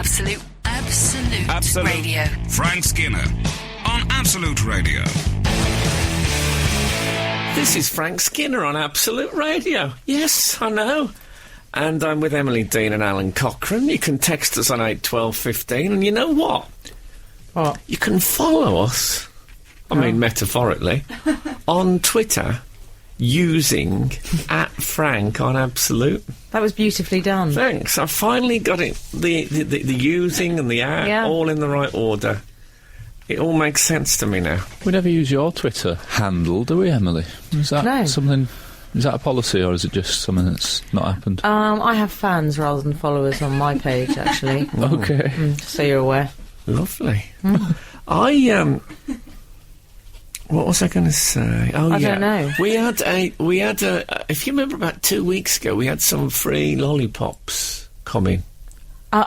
Absolute Radio. Frank Skinner on Absolute Radio. This is Frank Skinner on Absolute Radio. Yes, I know. And I'm with Emily Dean and Alan Cochrane. You can text us on 81215, and you know what? What? You can follow us, I mean metaphorically, on Twitter using @Frank on Absolute. That was beautifully done. Thanks. I finally got it, the using and the all in the right order. It all makes sense to me now. We never use your Twitter handle, do we, Emily? Is that something... Is that a policy, or is it just something that's not happened? I have fans rather than followers on my page, actually. Okay. So you're aware. Lovely. What was I going to say? Oh, I don't know. We had a. If you remember, about 2 weeks ago, we had some free lollipops coming.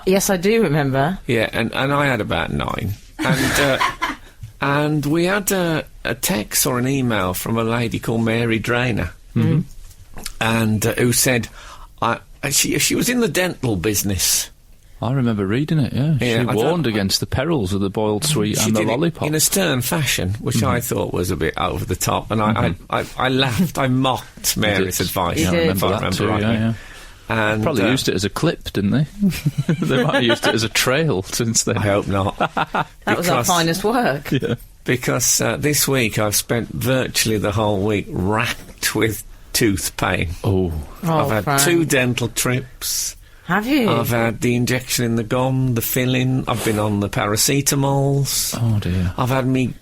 Yes, I do remember. Yeah, and I had about 9, and we had a text or an email from a lady called Mary Drainer, and who said, she was in the dental business. I remember reading it, yeah. She warned against the perils of the boiled sweet and the lollipop. In a stern fashion, which I thought was a bit over the top, and I laughed, I mocked Mary's advice. You I did. remember that too, yeah. And probably used it as a clip, didn't they? They might have used it as a trail since then. I hope not. That was our finest work. Yeah. Because this week I've spent virtually the whole week racked with tooth pain. I've had Frank. 2 dental trips. Have you? I've had the injection in the gum, the filling. I've been on the paracetamols. Oh dear. I've had me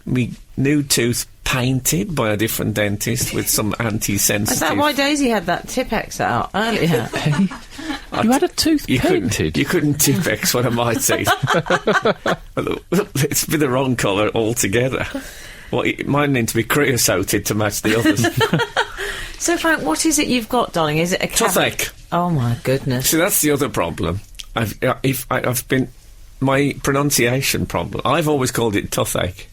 new tooth painted by a different dentist with some anti-sensitive... Is that why Daisy had that Tipex out earlier? You had a tooth painted? You couldn't Tipex one of my teeth. It's been the wrong colour altogether. Well, it might need to be creosoted to match the others. So, Frank, what is it you've got, darling? Is it a toothache? Oh, my goodness. See, that's the other problem. I've been... My pronunciation problem. I've always called it toothache.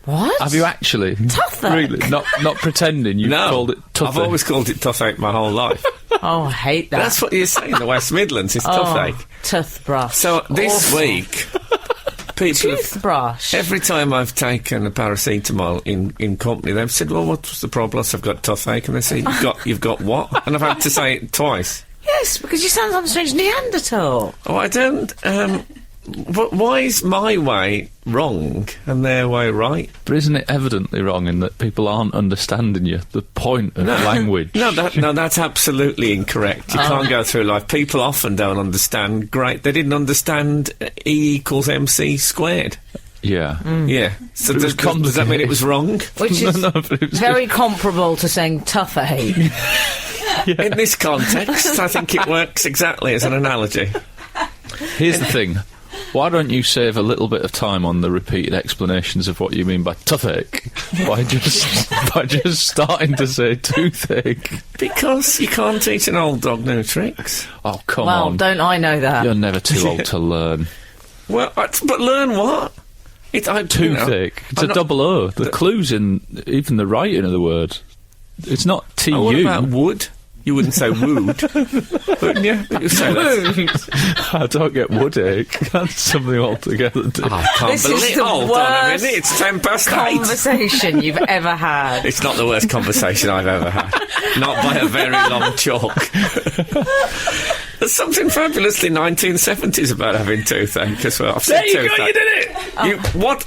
What? Have you actually? Toothache? Really? Not pretending you've called it toothache? I've always called it toothache my whole life. Oh, I hate that. That's what you say in the West Midlands, is toothache. Toothbrush. So this week... Toothbrush. Every time I've taken a paracetamol in company, they've said, well, what's the problem? I've got toothache. And they say, you've got what? And I've had to say it twice. Yes, because you sound like a strange Neanderthal. Oh, I don't... But why is my way wrong and their way right? But isn't it evidently wrong in that people aren't understanding you, the point of language? No, that's absolutely incorrect. You can't go through life. People often don't understand. Great, they didn't understand E = MC squared. Yeah. Yeah. So does that mean it was wrong? Which is very comparable to saying toothache. Yeah. In this context, I think it works exactly as an analogy. Here's the thing. Why don't you save a little bit of time on the repeated explanations of what you mean by toothache by just starting to say toothache? Because you can't teach an old dog new tricks. Oh, come Well, on. don't I know that? You're never too old to learn. Well, but learn what? Toothache. It's a double O. The clue's in even the writing of the word. It's not T-U. What about wood? You wouldn't say wood, wouldn't you? You say that. I don't get woodacke. That's something altogether different. I can't This believe is the Hold on a minute, it's 8:10. Conversation you've ever had. It's not the worst conversation I've ever had. Not by a very long chalk. There's something fabulously 1970s about having toothache as well. There you go, you did it! What?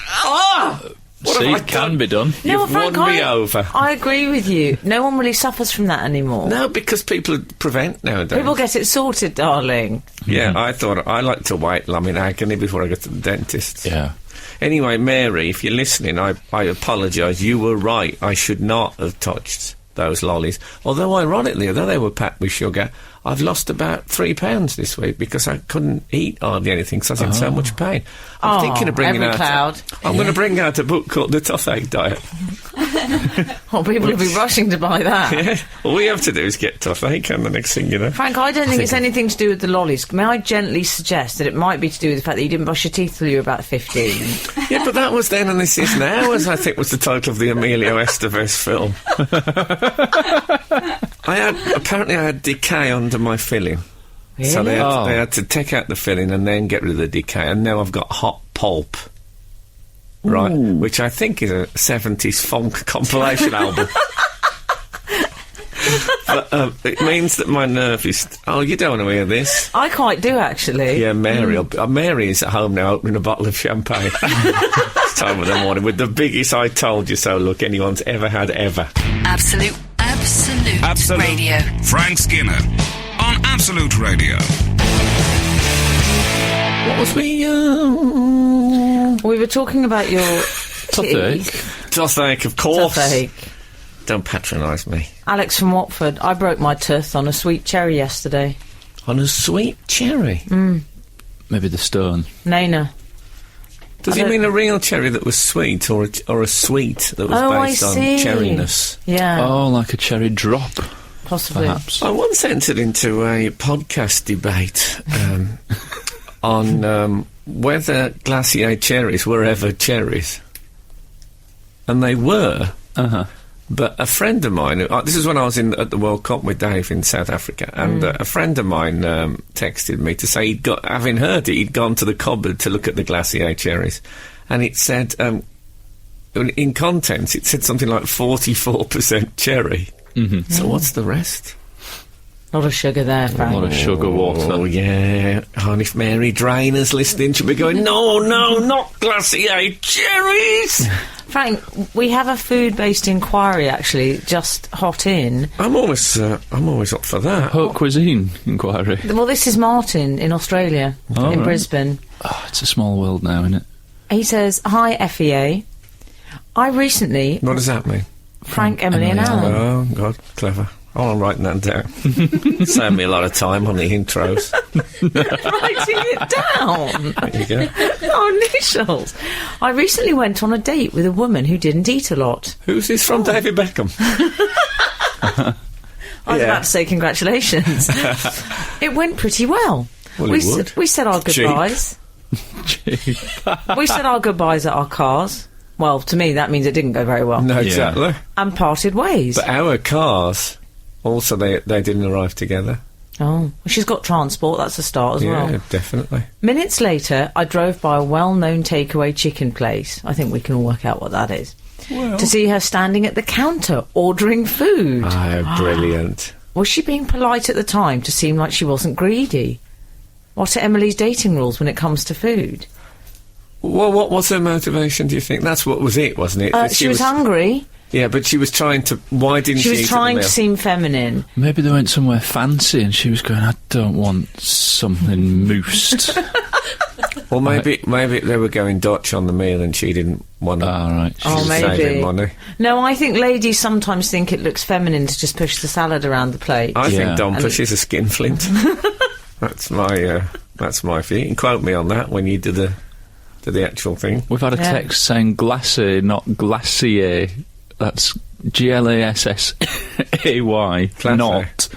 What See, have I it can be done. You've won me over. I agree with you. No one really suffers from that anymore. No, because people prevent nowadays. People get it sorted, darling. Yeah, I thought I like to wait in agony before I go to the dentist. Yeah. Anyway, Mary, if you're listening, I apologise. You were right. I should not have touched those lollies. Although, ironically, although they were packed with sugar, I've lost about 3 pounds this week because I couldn't eat hardly anything because I was in so much pain. I'm thinking of bringing out... I'm going to bring out a book called The Toothache Diet. Well, people will be rushing to buy that. Yeah. All we have to do is get toothache, and the next thing you know... Frank, I don't think it's anything to do with the lollies. May I gently suggest that it might be to do with the fact that you didn't brush your teeth till you were about 15? Yeah, but that was then and this is now, as I think was the title of the Emilio Estevez film. Apparently I had decay under my filling. So Really? they had to take out the filling and then get rid of the decay, and now I've got hot pulp. Right, which I think is a 70s funk compilation album. But it means that my nerve is... Oh, you don't want to hear this. I quite do, actually. Yeah, Mary is at home now opening a bottle of champagne. It's time of the morning with the biggest I told you so look anyone's ever had ever. Absolute Radio. Frank Skinner on Absolute Radio. What was we... We were talking about your... Toothache. Toothache, of course. Toothache. Don't patronise me. Alex from Watford. I broke my tooth on a sweet cherry yesterday. On a sweet cherry? Maybe the stone. Nana. Does he mean a real cherry that was sweet, or a sweet that was based on cherryness? Yeah. Oh, like a cherry drop, Possibly. perhaps. I once entered into a podcast debate on whether glacier cherries were ever cherries. And they were. Uh-huh. But a friend of mine, this is when I was at the World Cup with Dave in South Africa, and a friend of mine texted me to say having heard it, he'd gone to the cupboard to look at the glacier cherries, and it said, in contents, it said something like 44% cherry. Mm-hmm. So what's the rest? A lot of sugar there, A Frank. lot of sugar water. Oh, yeah. And if Mary Drainer's listening, she'll be going, no, not glacier cherries! Frank, we have a food-based inquiry, actually, just hot in. I'm always up for that. Haute cuisine inquiry. Well, this is Martin in Australia, in right. Brisbane. Oh, it's a small world now, isn't it? He says, "Hi, FEA. I recently..." What does that mean? Frank, Emily and Alan. Oh, God, clever. Oh, I'm writing that down. Save me a lot of time on the intros. Writing it down. There you go. Oh, initials. I recently went on a date with a woman who didn't eat a lot. Who's this from? David Beckham. I was about to say congratulations. It went pretty well. Well, it would. We said our goodbyes. We said our goodbyes at our cars. Well, to me, that means it didn't go very well. No, exactly. And parted ways. But our cars, also, they didn't arrive together. Oh, well, she's got transport. That's a start as Yeah, well. definitely. Minutes later, I drove by a well-known takeaway chicken place. I think we can all work out what that is. To see her standing at the counter ordering food. Oh, brilliant. Was she being polite at the time to seem like she wasn't greedy? What are Emily's dating rules when it comes to food? Well, what was her motivation, do you think? That's what was it, wasn't it? That She was hungry. Yeah, but she was trying to... Why didn't she She was eat at trying the to meal? seem feminine. Maybe they went somewhere fancy and she was going, I don't want something moosed. Or maybe they were going Dutch on the meal and she didn't want to... Right. Oh, maybe. Saving money. No, I think ladies sometimes think it looks feminine to just push the salad around the plate. I Yeah. think Don pushes a skinflint. That's my view. You can quote me on that when you do the actual thing. We've had a Yeah. text saying glacier, not glacier. That's GLASSAY, not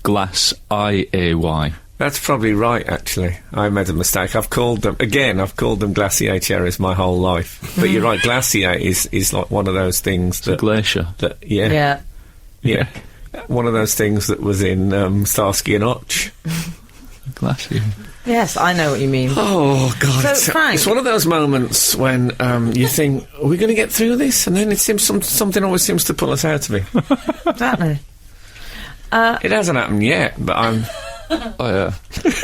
glass-IAY. That's probably right, actually. I made a mistake. I've called them glacier cherries my whole life. But you're right, glacier is like one of those things It's a glacier. Yeah. Yeah. One of those things that was in Starsky and Hutch. Glacier. Yes, I know what you mean. Oh, God. So, Frank- it's one of those moments when you think, are we going to get through this? And then it seems something always seems to pull us out of it. Exactly. It hasn't happened yet, but I'm... Oh, yeah.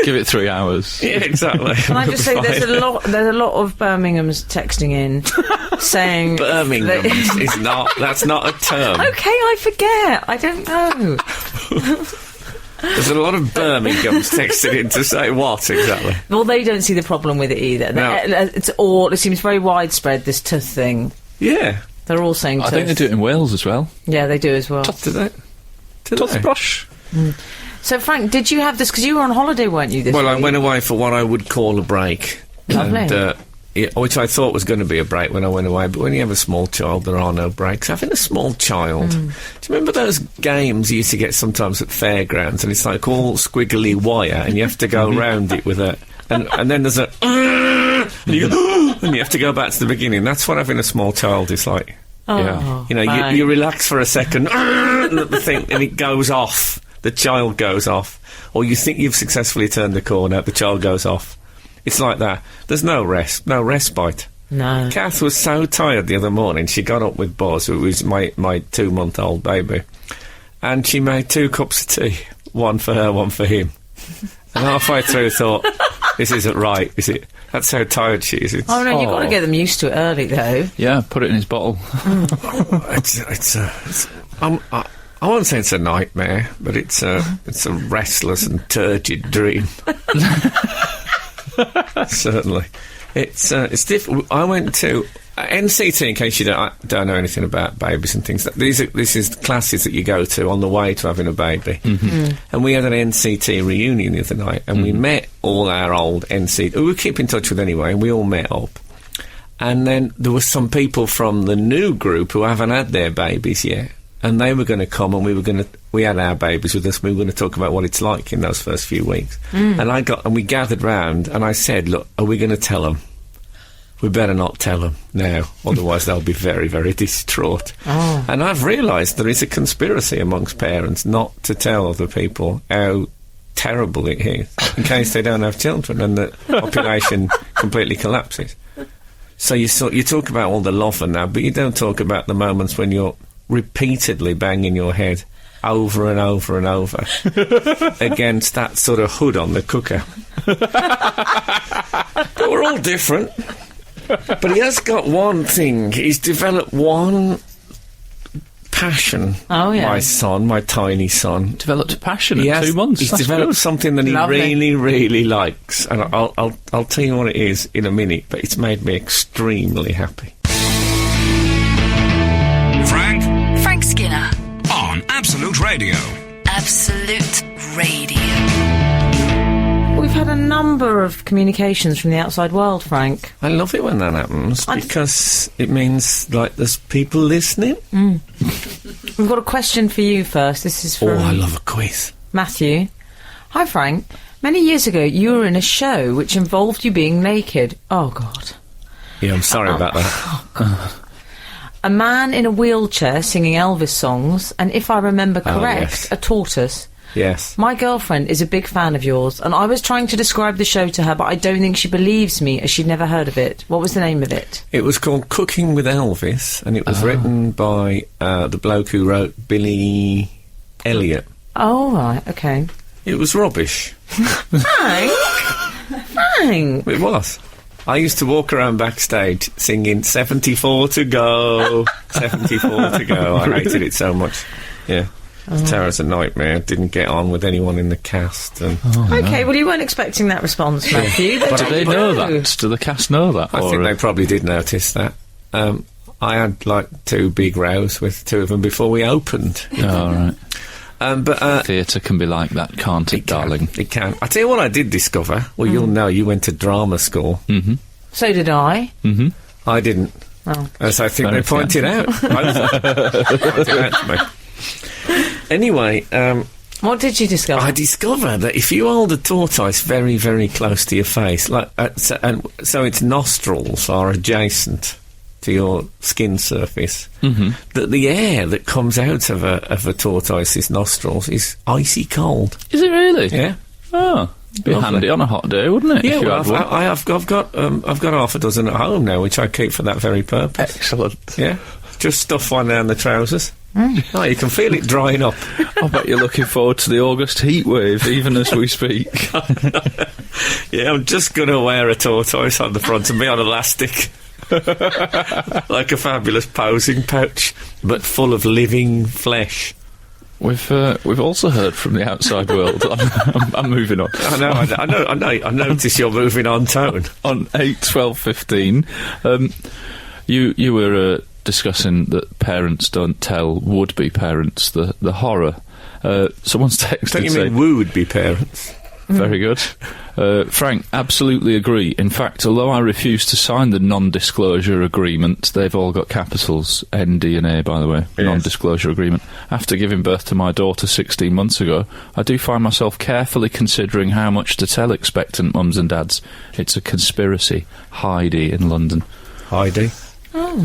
Give it 3 hours. Yeah, exactly. Can I just say there's a lot of Birmingham's texting in saying Birmingham is not... That's not a term. Okay, I forget. I don't know. There's a lot of Birminghams texted in to say what, exactly? Well, they don't see the problem with it either. No. It seems very widespread, this tooth thing. Yeah. They're all saying I tooth. think they do it in Wales as well. Yeah, they do as well. Do they? Toothbrush. So, Frank, did you have this... Because you were on holiday, weren't you, this Well, I week? went away for what I would call a break. Lovely. And, which I thought was going to be a break when I went away, but when you have a small child, there are no breaks. Having a small child... Do you remember those games you used to get sometimes at fairgrounds, and it's like all squiggly wire, and you have to go round it with a... And then there's a... And you go, and you have to go back to the beginning. That's what having a small child is like. Oh, Yeah. You know, right. you relax for a second, and the thing, and it goes off. the child goes off. Or you think you've successfully turned the corner, the child goes off. It's like that. There's no rest, no respite. No. Kath was so tired the other morning, she got up with Buzz, who was my 2-month-old baby, and she made 2 cups of tea, one for her, one for him. And halfway through thought, this isn't right, is it? That's how tired she is. Oh, no, you've got to get them used to it early, though. Yeah, put it in his bottle. I won't say it's a nightmare, but it's a restless and turgid dream. Certainly. It's different. I went to NCT, in case you don't know anything about babies and things. This is classes that you go to on the way to having a baby. And we had an NCT reunion the other night, and we met all our old NCT, who we keep in touch with anyway, and we all met up. And then there were some people from the new group who haven't had their babies yet, and they were going to come, and we had our babies with us, and we were going to talk about what it's like in those first few weeks. And we gathered round, and I said, look, are we going to tell them? We better not tell them now, otherwise they'll be very, very distraught. Oh. And I've realised there is a conspiracy amongst parents not to tell other people how terrible it is, in case they don't have children and the population completely collapses. So you talk about all the love and that, but you don't talk about the moments when you're repeatedly banging your head over and over and over against that sort of hood on the cooker. But we're all different. But he has got one thing. He's developed one passion. Oh, yeah. My son, my tiny son. Developed a passion in 2 months. He's That's developed good. something that he really, really likes. And I'll tell you what it is in a minute, but it's made me extremely happy. Frank Skinner on Absolute Radio. Absolute Radio. We've had a number of communications from the outside world, Frank. I love it when that happens, because it means, like, there's people listening. We've got a question for you first. This is from... Oh, I love a quiz. Matthew. Hi, Frank. Many years ago, you were in a show which involved you being naked. Oh, God. Yeah, I'm sorry about that. Oh, God. A man in a wheelchair singing Elvis songs, and if I remember correct, yes. a tortoise. Yes. My girlfriend is a big fan of yours, and I was trying to describe the show to her, but I don't think she believes me, as she'd never heard of it. What was the name of it? It was called Cooking with Elvis, and it was written by the bloke who wrote Billy Elliot. Oh, right, okay. It was rubbish. Frank! Frank! It was. I used to walk around backstage singing 74 to go, 74 to go. I hated it so much. Yeah. It's terror as a nightmare. Didn't get on with anyone in the cast. And okay, well, you weren't expecting that response, Matthew. But do they know that? Do the cast know that? I think they probably did notice that. I had, like, 2 big rows with 2 of them before we opened. Oh, right. But theatre can be like that, can't it, darling? It can. I tell you what I did discover. Well, you'll know, you went to drama school. Mm-hmm. So did I. Mm-hmm. I didn't. Oh. As I think they pointed out. Pointed out to me. Anyway, what did you discover? I discovered that if you hold a tortoise very, very close to your face, like so its nostrils are adjacent to your skin surface, that the air that comes out of a tortoise's nostrils is icy cold. Is it really? Yeah. Oh, be handy on a hot day, wouldn't it? Yeah, well, I've got half a dozen at home now, which I keep for that very purpose. Excellent. Yeah, just stuff one down the trousers. Oh, you can feel it drying up. I bet you're looking forward to the August heat wave, even as we speak. Yeah, I'm just going to wear a tortoise on the front and be on elastic. Like a fabulous posing pouch, but full of living flesh. We've also heard from the outside world. I'm moving on. I notice you're moving on tone. On 8/12/15, you were discussing that parents don't tell would-be parents the horror. Someone's texted. Don't you mean would-be parents? Very good. Frank, absolutely agree. In fact, although I refuse to sign the non-disclosure agreement, they've all got capitals, N, D and A, by the way, yes. Non-disclosure agreement. After giving birth to my daughter 16 months ago, I do find myself carefully considering how much to tell expectant mums and dads. It's a conspiracy. Heidi in London. Heidi?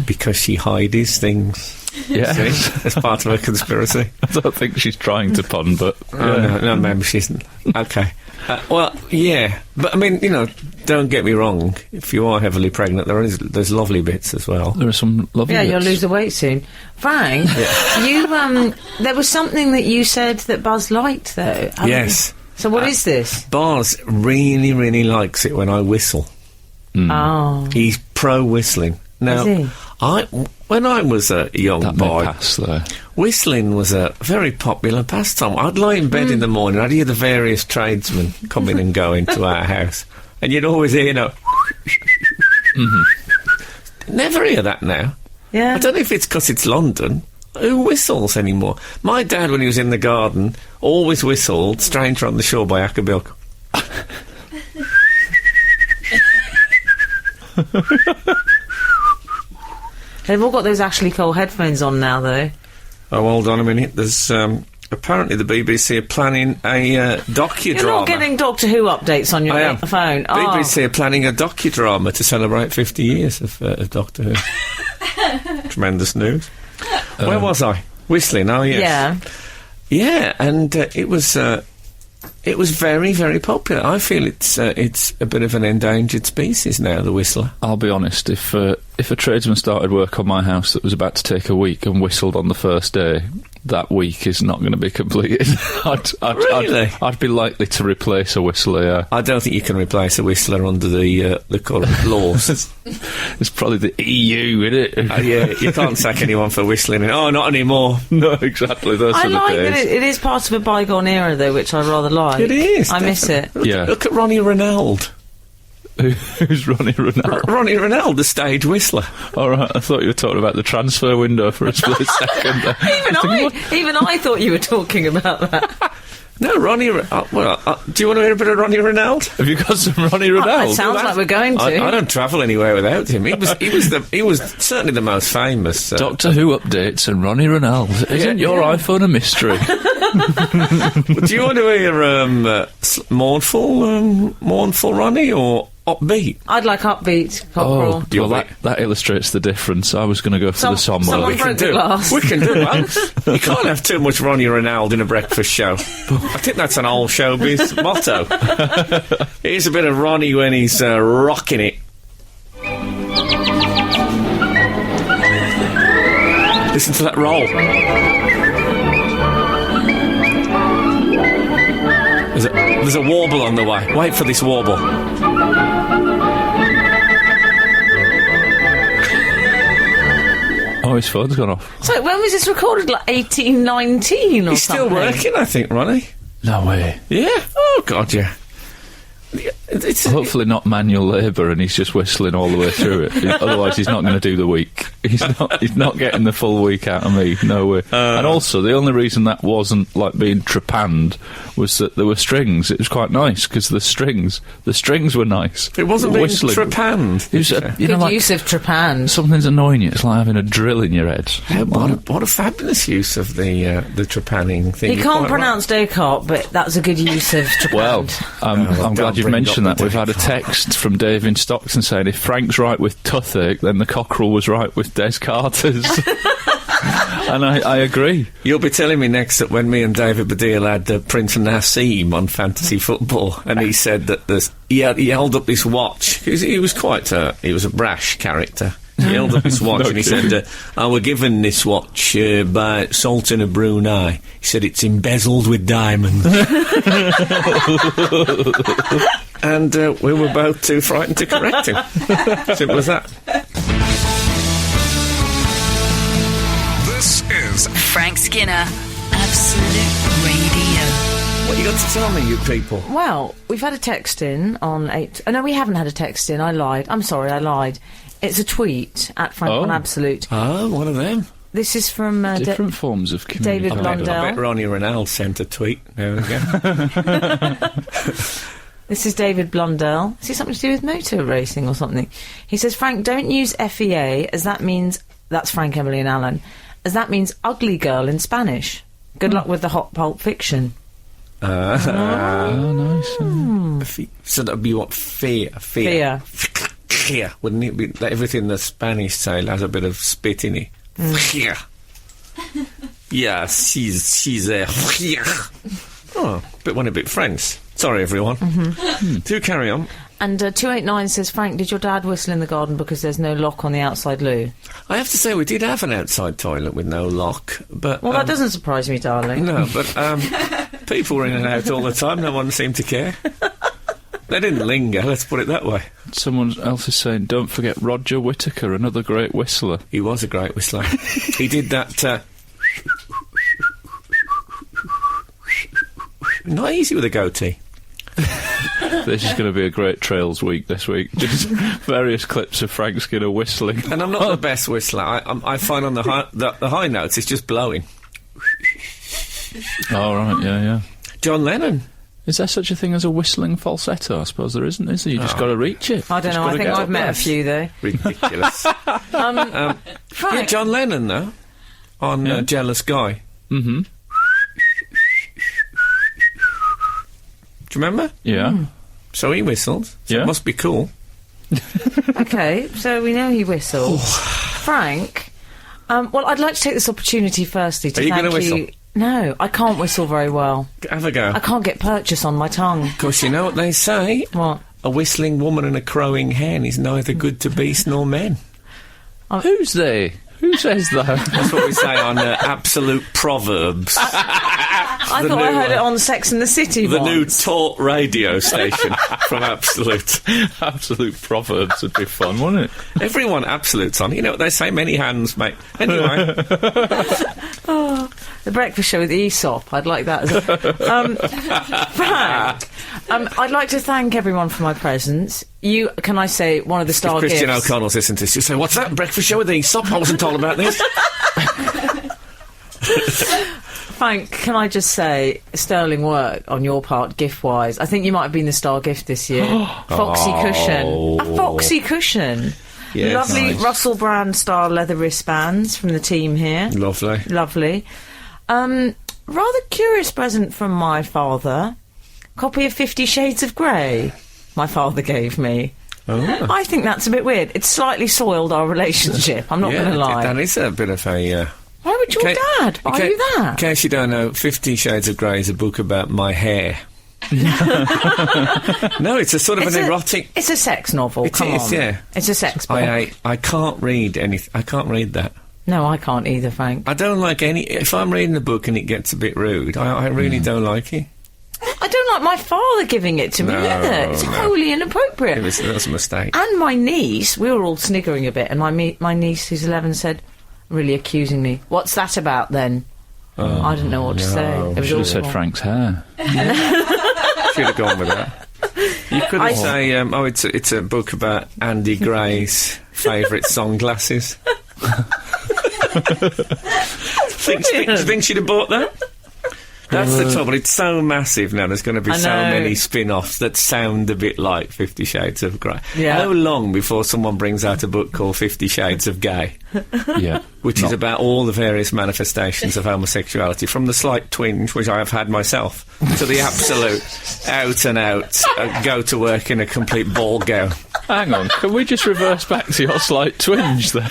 Because she hides things. Yeah. See? As part of her conspiracy. I don't think she's trying to pun, but... No, maybe she isn't. Okay. Well, yeah. But, I mean, don't get me wrong. If you are heavily pregnant, there's lovely bits as well. There are some lovely bits. You'll lose the weight soon. Frank, you, there was something that you said that Buzz liked, though. Yes. So what is this? Buzz really, really likes it when I whistle. Oh. He's pro whistling. Now, Is he? when I was a young That boy, may pass, though. whistling was a very popular pastime. I'd lie in bed in the morning, I'd hear the various tradesmen coming and going to our house, and you'd always hear, Never hear that now. Yeah. I don't know if it's because it's London. Who whistles anymore? My dad, when he was in the garden, always whistled Stranger on the Shore by Acapulco. They've all got those Ashley Cole headphones on now, though. Oh, hold on a minute. There's apparently the BBC are planning a docudrama. You're not getting Doctor Who updates on your I am. phone. BBC are planning a docudrama to celebrate 50 years of Doctor Who. Tremendous news. Where was I? Whistling. Oh yes. Yeah. Yeah, and it was very, very popular. I feel it's a bit of an endangered species now, the whistler. I'll be honest, if a tradesman started work on my house that was about to take a week and whistled on the first day, that week is not going to be completed. Really? I'd be likely to replace a whistler, yeah. I don't think you can replace a whistler under the current laws. It's probably the EU, isn't it? Yeah, you can't sack anyone for whistling. Oh, not anymore. No, exactly. Those I are the like days. that it is part of a bygone era, though, which I rather like. It is. I miss it. Yeah. Look at Ronnie Renald. Who's Ronnie Renald? Ronnie Renald, the stage whistler. All right, I thought you were talking about the transfer window for a split second. Even I thought you were talking about that. No, Ronnie. Do you want to hear a bit of Ronnie Renald? Have you got some Ronnie Renald? It sounds like we're going to. I don't travel anywhere without him. He was certainly the most famous. Doctor Who updates and Ronnie Renald. Isn't your iPhone a mystery? Do you want to hear mournful Ronnie or upbeat? I'd like upbeat, Cockerel. Well, that illustrates the difference. I was going to go for the somber. someone broke the glass. We can do that. You can't have too much Ronnie Renald in a breakfast show. I think that's an old showbiz motto. Here's a bit of Ronnie when he's rocking it. Listen to that roll. There's a warble on the way. Wait for this warble. Oh, his phone's gone off. So when was this recorded? Like 1819 or He's something? still working, I think, Ronnie. No way. Yeah? Oh, God, yeah. Hopefully not manual labour and he's just whistling all the way through it. Otherwise he's not going to do the week. He's not getting the full week out of me. No way. And also, the only reason that wasn't like being trepanned was that there were strings. It was quite nice because the strings were nice. It wasn't being whistling. Trepanned. It was, Good use of trepanned. Something's annoying you. It's like having a drill in your head. What a fabulous use of the trepanning thing. He can't pronounce Descartes, but that's a good use of trepanned. Well, I'm glad you've mentioned that. We've had a Descartes. text from Dave in Stockton saying if Frank's right with toothache, then the cockerel was right with Descartes. And I agree. You'll be telling me next that when me and David Baddiel had Prince Nassim on fantasy football, and he said that he held up this watch. He was a brash character. He held up this watch and he said, I were given this watch by Sultan of Brunei. He said it's embezzled with diamonds. And we were both too frightened to correct him. Simple as that. This is Frank Skinner, Absolute Radio. What you got to tell me, you people? Well, we've had a text in on 8... Oh, no, we haven't had a text in. I lied. I'm sorry, I lied. It's a tweet at Frank on Absolute. Oh, one of them. This is from... Different forms of communication. David Blundell. I bet Ronnie Renald sent a tweet now and again. This is David Blundell. Is it something to do with motor racing or something? He says, Frank, don't use FEA, as that means... That's Frank, Emily and Alan. As that means ugly girl in Spanish. Good luck with the hot Pulp Fiction. Oh, nice. So that would be what? Fear. Fear. wouldn't it be? Everything the Spanish say has a bit of spit in it. Yeah, she's there. Oh, went a bit French. Sorry, everyone. Do carry on. And 289 says, Frank, did your dad whistle in the garden because there's no lock on the outside loo? I have to say, we did have an outside toilet with no lock, but... Well, that doesn't surprise me, darling. No, but people were in and out all the time. No one seemed to care. They didn't linger, let's put it that way. Someone else is saying, don't forget Roger Whittaker, another great whistler. He was a great whistler. He did that... not easy with a goatee. This is going to be a great Trails week this week. Just various clips of Frank Skinner whistling. And I'm not the best whistler. I find on the high notes it's just blowing. Oh, right, yeah. John Lennon. Is there such a thing as a whistling falsetto? I suppose there isn't, is there? You just got to reach it. I don't know, I think I've met a few, though. Ridiculous. Yeah, John Lennon, though, on Jealous Guy. Mm-hmm. Do you remember? Yeah. So he whistled. So Yeah. it must be cool. Okay, so we know he whistled. Frank, well, I'd like to take this opportunity firstly to Are you thank gonna whistle? you. No, I can't whistle very well. Have a go. I can't get purchase on my tongue. Of course, you know what they say? What? A whistling woman and a crowing hen is neither good to beasts nor men. Who's they? Who says that? That's what we say on Absolute Proverbs. I thought I heard it on Sex and the City The new once. talk radio station from Absolute. Absolute Proverbs would be fun, wouldn't it? Everyone Absolute's on. You know what they say? Many hands make... Anyway. The breakfast show with Aesop. I'd like that as a... Frank, I'd like to thank everyone for my presents. You, can I say, one of the star If Christian gifts... O'Connell's listening to this, you say, what's that? Breakfast show with Aesop? I wasn't told about this. Frank, can I just say, sterling work on your part, gift-wise. I think you might have been the star gift this year. Foxy cushion. A foxy cushion. Yes. Lovely Nice. Russell Brand style leather wristbands from the team here. Lovely. Lovely. Rather curious present from my father. Copy of 50 Shades of Grey my father gave me. Oh. I think that's a bit weird. It's slightly soiled our relationship, I'm not going to lie. That is a bit of a... Why would your dad buy you that? In case you don't know, 50 Shades of Grey is a book about my hair. No, it's a sort of an erotic... It's a sex novel, It come is, on. yeah. It's a sex book. I can't read anything. I can't read that. No, I can't either, Frank. I don't like any... If I'm reading a book and it gets a bit rude, I really don't like it. I don't like my father giving it to me No, either. It's no. wholly inappropriate. That's a mistake. And my niece, we were all sniggering a bit, and my niece, who's 11, said, really accusing me, "What's that about, then?" I didn't know what to say. It was Should have said awful. Frank's hair. Should have gone with that. You couldn't say, it's a book about Andy Gray's favourite sunglasses. think she'd have bought that? That's the trouble. It's so massive now. There's going to be so know. many spin-offs that sound a bit like 50 Shades of Grey. Yeah. How long before someone brings out a book called 50 Shades of Gay? Yeah. Which is about all the various manifestations of homosexuality, from the slight twinge, which I have had myself, to the absolute out-and-out go to work in a complete ball gown. Hang on, can we just reverse back to your slight twinge there?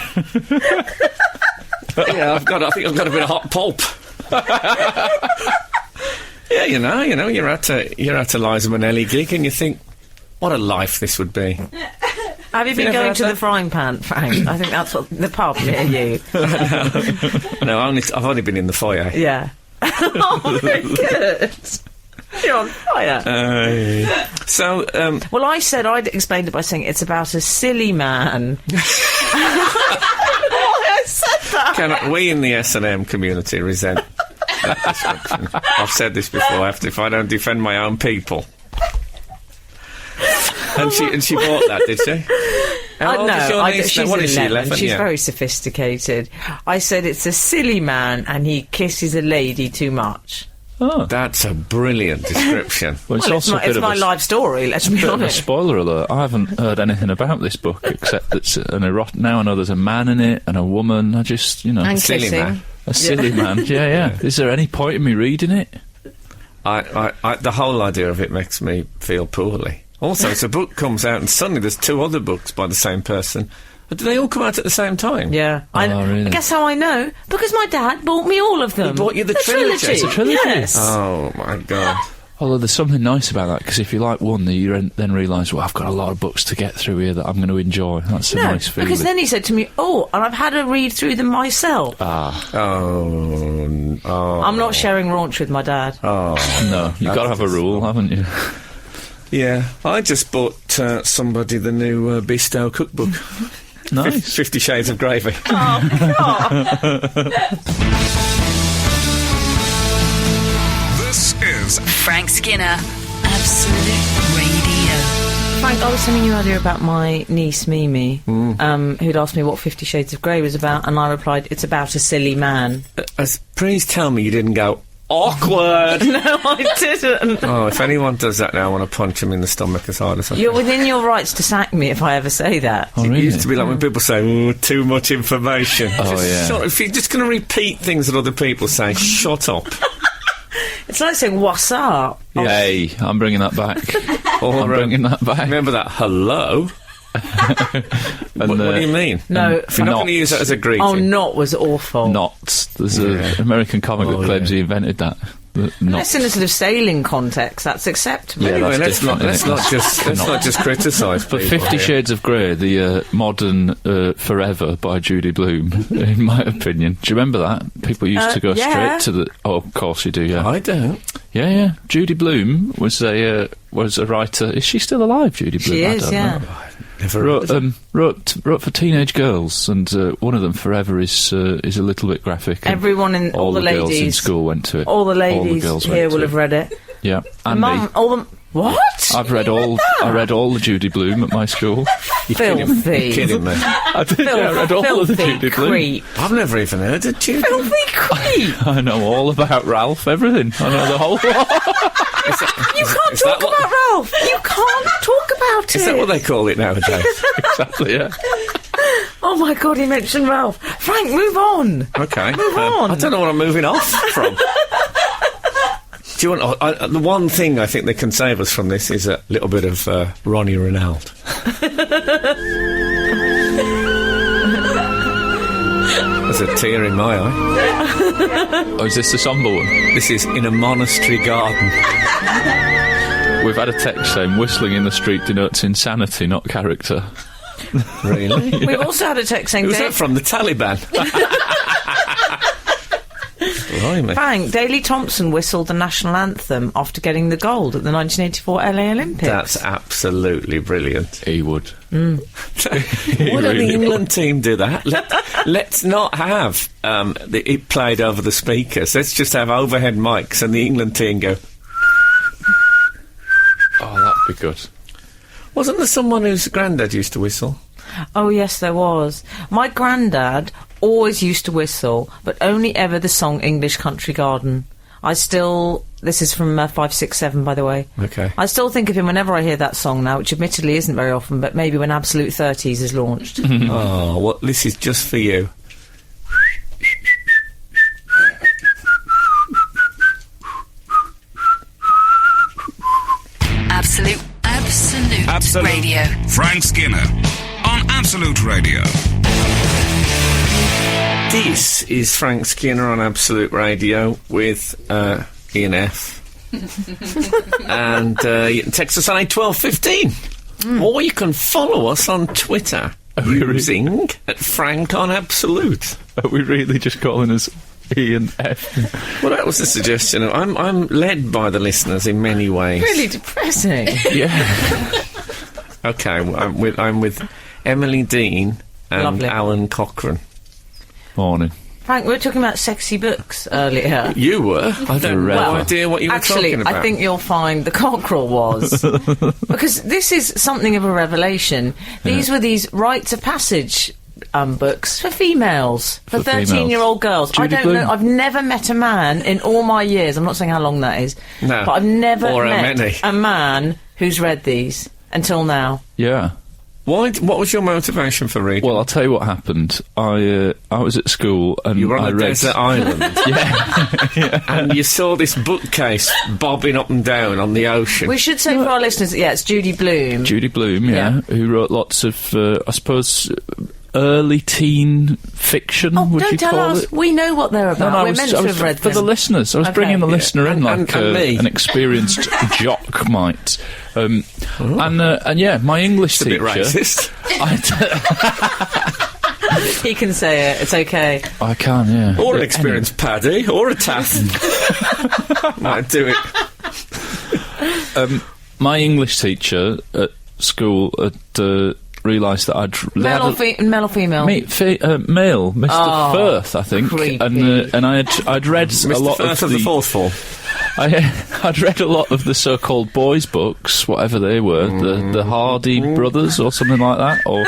Yeah, I think I've got a bit of hot pulp. Yeah, you know, you're at a Liza Minnelli gig and you think, what a life this would be. Have you been never going had to that? the frying pan, Frank? I think that's what the pub near you. No, I've only been in the foyer. Yeah. Oh, very good. You're on fire. Well, I'd explained it by saying it's about a silly man. Why I said that? We in the S&M community resent that description. I've said this before, if I don't defend my own people. And she bought that, did she? How old is your niece now? She's What is she, 11. 11? She's Yeah. very sophisticated. I said it's a silly man and he kisses a lady too much. Oh. That's a brilliant description. Well, it's Well, also a bit it's of my a life story, let's be bit of a honest. spoiler alert. I haven't heard anything about this book except it's an erotic. Now I know there's a man in it and a woman. I just, And silly kissing. man. a silly man. Yeah. Is there any point in me reading it? The whole idea of it makes me feel poorly. Also, it's a book comes out and suddenly there's 2 other books by the same person. But do they all come out at the same time? Yeah. Really? I guess how I know? Because my dad bought me all of them. He bought you the trilogy? It's a trilogy? Yes. Oh, my God. Although there's something nice about that, because if you like one, you then realise, well, I've got a lot of books to get through here that I'm going to enjoy. That's a nice feeling. Because then he said to me, and I've had to read through them myself. Oh. I'm not sharing raunch with my dad. Oh. No, you've got to have a rule, haven't you? Yeah. I just bought somebody the new Bestow cookbook. Nice. 50 Shades of Gravy. This is Frank Skinner, Absolute Radio. Frank, I was telling you earlier about my niece Mimi, who'd asked me what 50 Shades of Grey was about, and I replied, it's about a silly man. Please tell me you didn't go, awkward! No, I didn't. Oh, if anyone does that now, I want to punch him in the stomach as hard as I can. You're within your rights to sack me if I ever say that. Oh, It really? used to be like when people say, too much information. If you're just going to repeat things that other people say, shut up. It's like saying, what's up? Hey, I'm bringing that back. I'm bringing that back. Remember that hello? And, What do you mean? No, If you're not going to use that as a greeting. Oh, not was awful. Not. There's an American comic that claims he invented that. Unless in a sort of sailing context, that's acceptable. Yeah, Anyway, that's let's not just criticise But people 50 here. Shades of Grey, the modern Forever by Judy Blume, in my opinion. Do you remember that? People used to go yeah. straight to the... Oh, of course you do, yeah. I don't. Yeah. Judy Blume was a writer. Is she still alive, Judy Blume? She I is, don't yeah. know. Never Wrote for teenage girls, and one of them, Forever, is a little bit graphic. and Everyone in all the girls in ladies school went to it. All the ladies girls here went will to have read it. Yeah, and Mum, me. all the what? I've read all. I read all the Judy Blume at my school. Filthy. kidding me. I did. I read all of the Filthy Judy Blume. creep. I've never even heard of Judy. Filthy creep. I know all about Ralph. Everything. I know the whole lot. You can't talk about Ralph. You can't talk about it. Is that what they call it nowadays? Exactly. Yeah. Oh my God, he mentioned Ralph. Frank, move on. Okay. Move on. I don't know what I'm moving off from. Do you want... the one thing I think that can save us from this is a little bit of Ronnie Ronald. There's a tear in my eye. Oh, is this the sombre one? This is In a Monastery Garden. We've had a text saying whistling in the street denotes insanity, not character. Really? We've also had a text saying, Who's that from? The Taliban? Blimey. Frank, Daley Thompson whistled the national anthem after getting the gold at the 1984 LA Olympics. That's absolutely brilliant. He would. Why don't the England team do that? Let's not have it played over the speakers. Let's just have overhead mics and the England team go... Oh, that'd be good. Wasn't there someone whose granddad used to whistle? Oh, yes, there was. My granddad always used to whistle, but only ever the song English Country Garden. This is from 567, by the way. Okay. I still think of him whenever I hear that song now, which admittedly isn't very often, but maybe when Absolute 30s is launched. Oh, well, this is just for you. Absolute Radio. Frank Skinner on Absolute Radio. This is Frank Skinner on Absolute Radio with Ian F. And you can text us on 81215. Or you can follow us on Twitter using at Frank on Absolute. Are we really just calling us Ian F? Well, that was the suggestion. I'm led by the listeners in many ways. Really depressing. Yeah. Okay, I'm with Emily Dean and Lovely. Alan Cochrane. Morning. Frank, we were talking about sexy books earlier. You were? I don't Forever. have no idea what you were talking about. I think you'll find the cockerel was. Because this is something of a revelation. These were these rites of passage books for females, for 13-year-old girls. Judy I don't Blume. know. I've never met a man in all my years. I'm not saying how long that is. No. But I've never Or how met many. a man who's read these until now. Yeah. What was your motivation for reading? Well, I'll tell you what happened. I was at school and You were on I a read. desert island, Yeah. and you saw this bookcase bobbing up and down on the ocean. We should say for our listeners, it's Judy Bloom. Judy Bloom, Yeah. who wrote lots of, I suppose, early teen fiction. Oh, would don't you tell call us. it? We know what they're about. We're meant to have read for them. the listeners. I was Okay. bringing the Yeah. listener in And me. an experienced jock might. And yeah, my English It's a teacher. bit racist. He can say it. It's okay. I can, yeah. Or an experienced paddy, or a taff. Might do it. My English teacher at school had realised that I'd Male or female? male, Mr. Oh, Firth, I think, creepy. and I'd read a Mr. lot Firth of of the fourth form. I'd read a lot of the so-called boys' books, whatever they were, the Hardy Brothers or something like that, or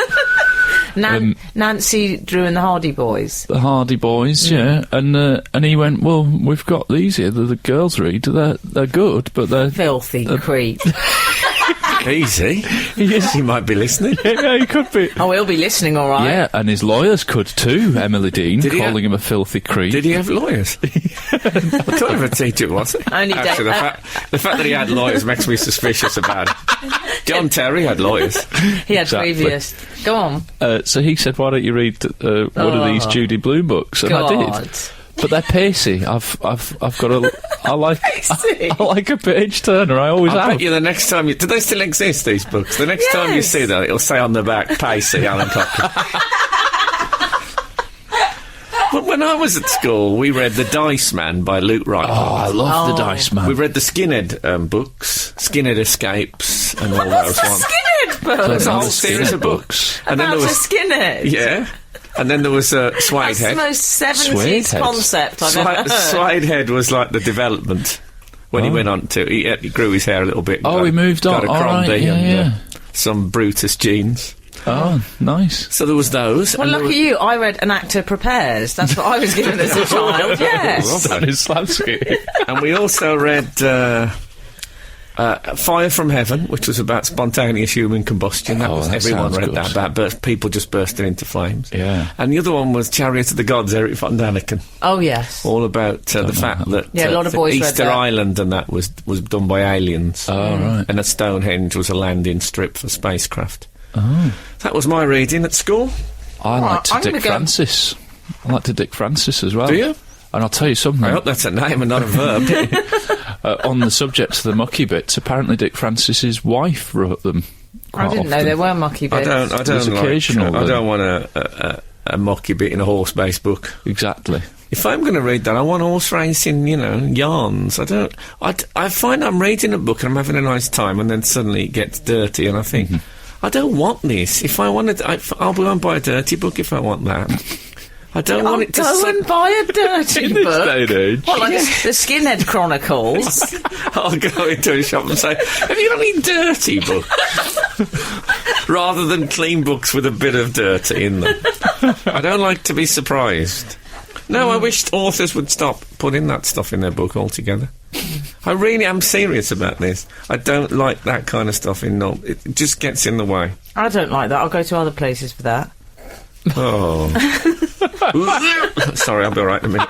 Nancy Drew and the Hardy Boys. the Hardy Boys, yeah. And he went, well, we've got these here that the girls read. They're good, but they're Filthy creep. Easy. He might be listening. yeah, he could be. Oh, he'll be listening, all right. Yeah, and his lawyers could too, Emily Dean, Did he calling him a filthy creep. Did he have lawyers? I thought of a teacher, was he? Only Actually, the fact that he had lawyers makes me suspicious about it. John Terry had lawyers. He had Exactly. previous. Go on. So he said, why don't you read one of these Judy Bloom books? And I God. did. But they're pacey. I've got a. I like. Pacey? I like a page turner. I always I have. bet you the next time do they still exist, these books? The next time you Yes. see that, it'll say on the back, Pacey, Alan Cochrane. But when I was at school, we read The Dice Man by Luke Wright. Oh, I love the Dice Man. We read the Skinhead books, Skinhead Escapes, and all those ones. Skinhead book. There's a whole Skinhead series of books. books. And then About there a was... skinhead. Yeah. And then there was That's the Swadehead. most 70s Swadehead. concept I've ever heard. Swadehead was like the development when he went on to... He grew his hair a little bit. Oh, he moved on. Got a All right, Crombie yeah, and yeah. some Brutus jeans. Oh, nice. So there was those. Well, and look there at you. I read An Actor Prepares. That's what I was given as a child. Yes. Stanislavski. And we also read Fire from Heaven, which was about spontaneous human combustion. That Oh, was that everyone sounds read good. that about people just bursting into flames. Yeah. And the other one was Chariot of the Gods, Eric von Daniken, Oh, yes. all about the fact that Yeah, a lot of boys read Easter that. Island and that was done by aliens. Oh, right. And that Stonehenge was a landing strip for spacecraft. Oh. That was my reading at school. I liked I'm Dick gonna go- Francis. I liked Dick Francis as well. Do you? And I'll tell you something. I hope that's a name and not a verb. On the subject of the mucky bits, apparently Dick Francis's wife wrote them. I Quite didn't know often. there were mucky bits. I There's don't like. occasional I then. don't want a mocky bit in a horse-based book. Exactly. If I'm going to read that, I want horse racing, yarns. I find I'm reading a book and I'm having a nice time, and then suddenly it gets dirty, and I think, I don't want this. If I wanted, I'll go and buy a dirty book if I want that. I don't want it to. Go and buy a dirty In this book. day and age. What, like the Skinhead Chronicles? I'll go into a shop and say, "Have you got any dirty books?" Rather than clean books with a bit of dirty in them. I don't like to be surprised. No, I wished authors would stop putting that stuff in their book altogether. I really am serious about this. I don't like that kind of stuff in it just gets in the way. I don't like that. I'll go to other places for that. Oh. Sorry, I'll be all right in a minute.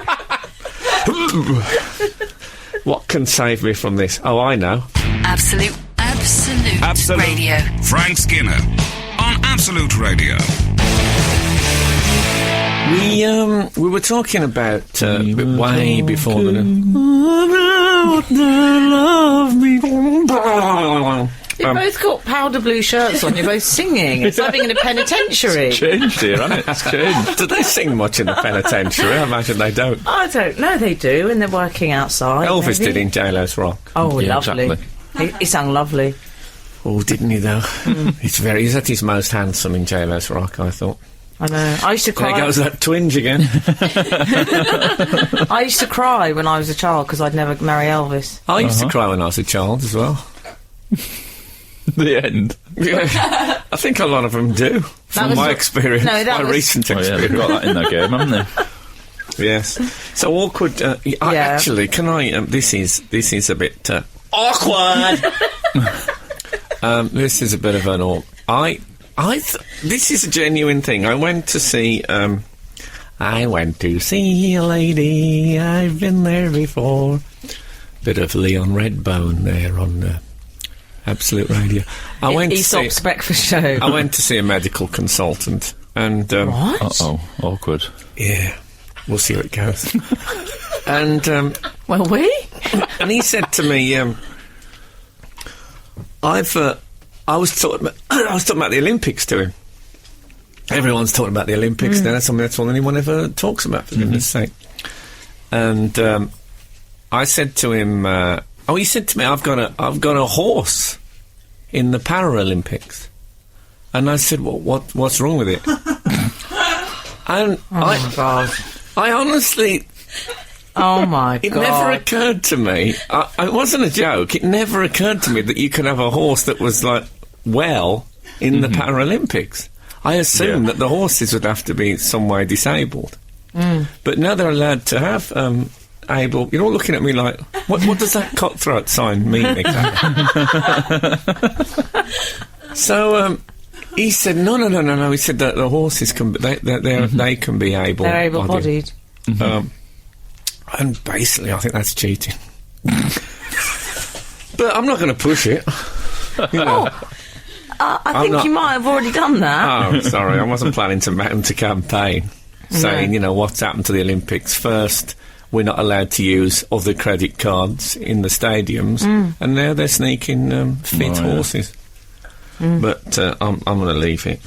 What can save me from this? Oh, I know. Absolute Radio. Frank Skinner on Absolute Radio. We were talking about way before the... You've both got powder blue shirts on. You're both singing. It's like being in a penitentiary. Changed here, hasn't it? It's changed. Do they sing much in the penitentiary? I imagine they don't. I don't know. They do, and they're working outside. Elvis maybe. did in J-Lo's Rock. Oh, Yeah, lovely. exactly. He sang lovely. Oh, didn't he, though? He's at his most handsome in J-Lo's Rock, I thought. I know. I used to There cry. goes that twinge again. I used to cry when I was a child because I'd never marry Elvis. I used to cry when I was a child as well. The end. Yeah. I think a lot of them do, from was- my experience, No, that my was- recent Oh, yeah, experience. they've got that in their game, haven't they? Yes. So awkward. Actually, can I? This is a bit awkward. This is a bit of an I This is a genuine thing. I went to see a lady, I've been there before. Bit of Leon Redbone there on Absolute Radio. I went Aesop's breakfast show. I went to see a medical consultant, and What? Uh-oh, awkward. yeah, we'll see how it goes. And Well, we? and he said to me, I was talking about the Olympics to him. Everyone's talking about the Olympics now. That's all anyone ever talks about, for goodness sake. And I said to him, he said to me, I've got a horse in the Paralympics. And I said, what's wrong with it? And my God. I honestly, Oh, my it God. never occurred to me. It wasn't a joke. It never occurred to me that you could have a horse that was in the Paralympics. I assumed that the horses would have to be some way disabled. But now they're allowed to have able. You're all looking at me like, what does that cutthroat sign mean exactly? So he said, no. He said that the horses can they can be able. They're able-bodied. And basically, I think that's cheating. But I'm not going to push it. You know. I think you might have already done that. Oh, sorry, I wasn't planning to mount a campaign saying, what's happened to the Olympics. First, we're not allowed to use other credit cards in the stadiums, and now they're sneaking fit horses. But I'm going to leave it.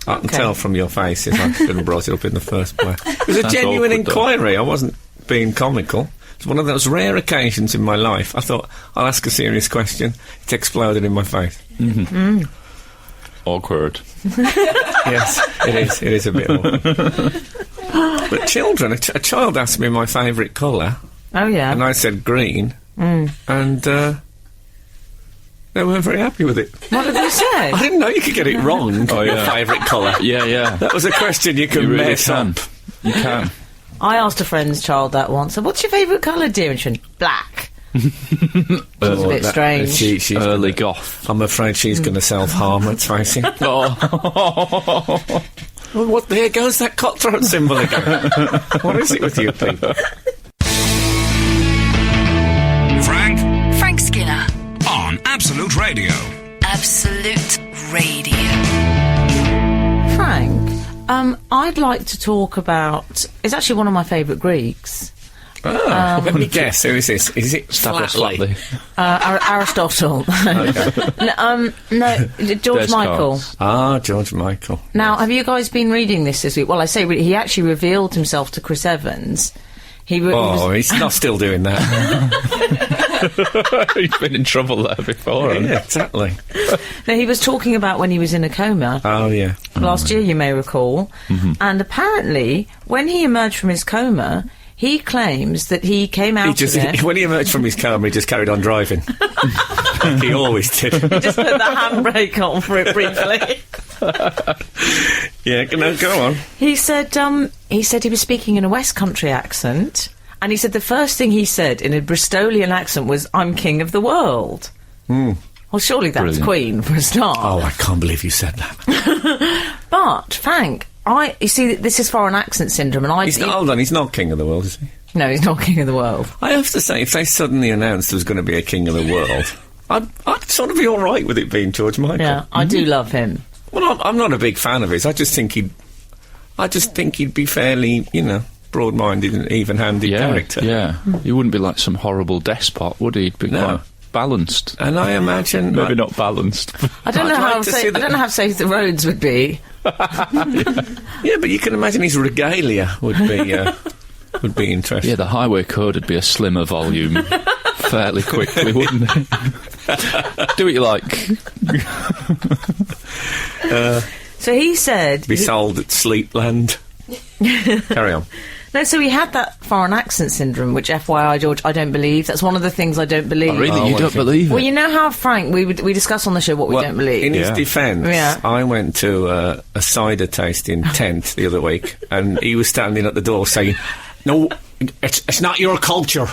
I can tell from your faces I should have brought it up in the first place. It was a genuine inquiry. I wasn't being comical. It's one of those rare occasions in my life. I thought, I'll ask a serious question. It exploded in my face. Awkward. Yes, it is. It is a bit awkward. But children, a child asked me my favourite colour. Oh, yeah. And I said green. And they weren't very happy with it. What did they say? I didn't know you could get it wrong. Oh, yeah. Your favourite colour. Yeah. That was a question you could You really mess can. up. You can. I asked a friend's child that once. What's your favourite colour, dear? And she went, black. It's a bit strange. She's Early goth. I'm afraid she's going to self-harm, let's face it. Oh. Well, there goes that cutthroat symbol again. What is it with you people? Frank Skinner. on Absolute Radio. Absolute Radio. Frank, I'd like to talk about... It's actually one of my favourite Greeks. Let me guess. Who is this? Is it Stavros Flatley? Flatley. Aristotle. No, George Michael. Ah, George Michael. Now, have you guys been reading this week? Well, I say he actually revealed himself to Chris Evans. He's not still doing that. He's been in trouble there before. Yeah, exactly. No, he was talking about when he was in a coma. Oh, yeah. Last year, you may recall. And apparently, when he emerged from his coma... He claims that he came out of it... When he emerged from his coma, he just carried on driving. He always did. He just put the handbrake on for it briefly. Yeah, no, go on. He said he was speaking in a West Country accent, and he said the first thing he said in a Bristolian accent was, "I'm king of the world." Well, surely that's Brilliant. Queen for a start. Oh, I can't believe you said that. But, Frank... you see, this is foreign accent syndrome, and Hold on, he's not king of the world, is he? No, he's not king of the world. I have to say, if they suddenly announced there was going to be a king of the world, I'd sort of be all right with it being George Michael. Yeah, I do love him. Well, I'm not a big fan of his. I just think he'd be fairly, broad-minded and even-handed character. Yeah. He wouldn't be like some horrible despot, would he? He'd be No. quite balanced. And I imagine... Maybe not balanced. I don't know I'd how like to see I don't know how safe the roads would be. Yeah, but you can imagine his regalia would be interesting. Yeah, the highway code would be a slimmer volume fairly quickly, wouldn't it? Do what you like. So he said... Be sold at Sleepland. Carry on. No, so he had that foreign accent syndrome, which, FYI, George, I don't believe. That's one of the things I don't believe. Oh, really? You I don't think- believe it? Well, you know how, Frank, we discuss on the show what we don't believe. In his Yeah. defence, Yeah. I went to a cider tasting tent the other week, and he was standing at the door saying, "No, it's not your culture."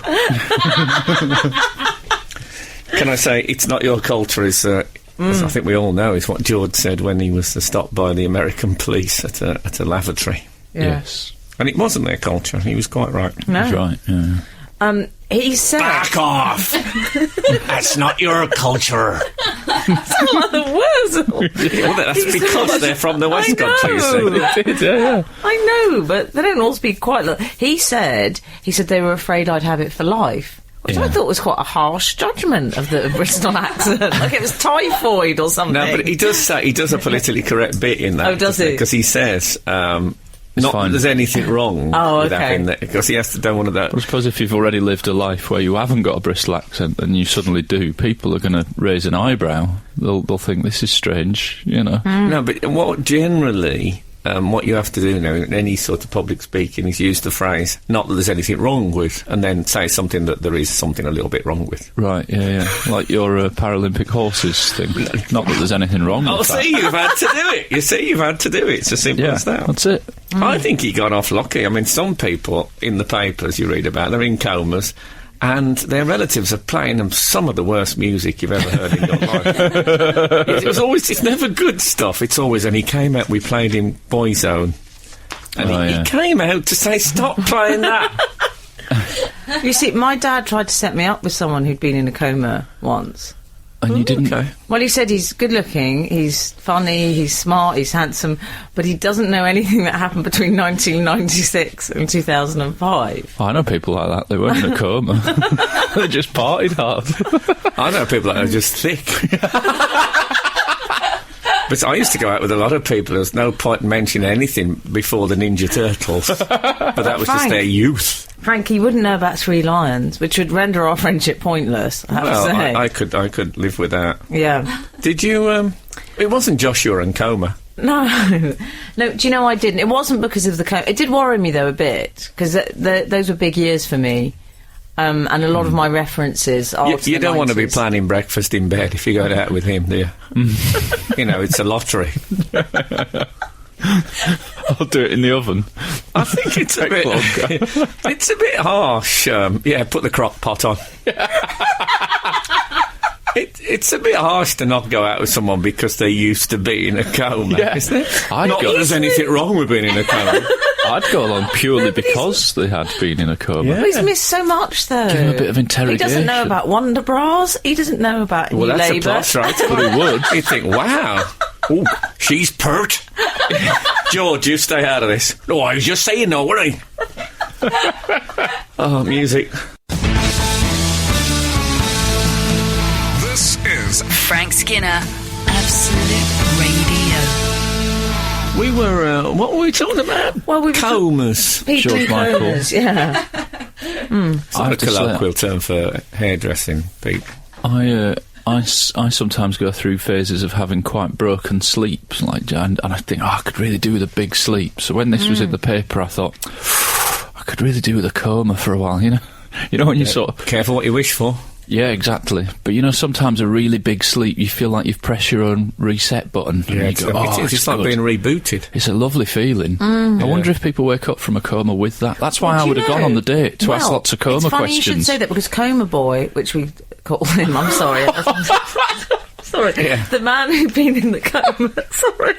Can I say, it's not your culture is As I think we all know is what George said when he was stopped by the American police at a lavatory. Yeah. Yes. And it wasn't their culture. He was quite right. No. That's right, yeah. He said... Back off! That's not your culture. the words. Well, that's because they're from the West Country, you see. Yeah. I know, but they don't all speak quite like... He said they were afraid I'd have it for life, which I thought was quite a harsh judgment of the Bristol accent. Like it was typhoid or something. No, but he does a politically correct bit in that. Oh, does he? Because he says... not that there's anything wrong with having that, because he has to do one of that. But I suppose if you've already lived a life where you haven't got a Bristol accent and you suddenly do, people are going to raise an eyebrow. They'll think this is strange, you know. No, but what generally... what you have to do now in any sort of public speaking is use the phrase, not that there's anything wrong with, and then say something that there is something a little bit wrong with. Right, yeah. Like your Paralympic horses thing. Not that there's anything wrong with that. See, you've had to do it. You see, you've had to do it. It's as simple as that. That's it. I think he got off lucky. I mean, some people in the papers you read about, they're in comas, and their relatives are playing them some of the worst music you've ever heard in your life. It's never good stuff. It's always, and he came out, we played him Boyzone. And he came out to say, stop playing that. You see, my dad tried to set me up with someone who'd been in a coma once. And you didn't... Okay. Well, he said he's good looking, he's funny, he's smart, he's handsome, but he doesn't know anything that happened between 1996 and 2005. I know people like that. They weren't in a coma. They just partied hard. I know people that are just thick. But I used to go out with a lot of people. There was no point mentioning anything before the Ninja Turtles. But that was just their youth. Frank, you wouldn't know about Three Lions, which would render our friendship pointless, I have to say. I could live with that. Yeah. Did you... it wasn't Joshua and coma. No. No, do you know I didn't? It wasn't because of the coma. It did worry me, though, a bit, because those were big years for me. And a lot of my references are You don't want to be planning breakfast in bed if you go out with him, do you? You know, it's a lottery. I'll do it in the oven. I think it's a bit... it's a bit harsh. Put the crock pot on. It's a bit harsh to not go out with someone because they used to be in a coma, isn't it? Not that there's anything wrong with being in a coma. I'd go along purely because they had been in a coma. Yeah. He's missed so much, though. Give him a bit of interrogation. He doesn't know about Wonder Bras. He doesn't know about Well, that's Labour. a plus, right? But he would. You'd think, wow, ooh, she's pert. George, you stay out of this. No, I was just saying no, weren't I? Oh, music. This is Frank Skinner, Absolute Radio. We were, what were we talking about? Well, we were comas. People in George Michael. comas, yeah. It's not a colloquial term for hairdressing, Pete. I sometimes go through phases of having quite broken sleep, and I think, I could really do with a big sleep. So when this was in the paper, I thought, I could really do with a coma for a while, you know? You know when you sort of... Careful what you wish for. Yeah, exactly. But you know, sometimes a really big sleep, you feel like you've pressed your own reset button. Yeah, and you go, it's like being rebooted. It's a lovely feeling. I wonder if people wake up from a coma with that. That's why I would have gone on the date, to ask lots of coma it's funny questions. You should say that, because Coma Boy, which we call him, I'm sorry. Sorry. Yeah. The man who'd been in the coma, sorry.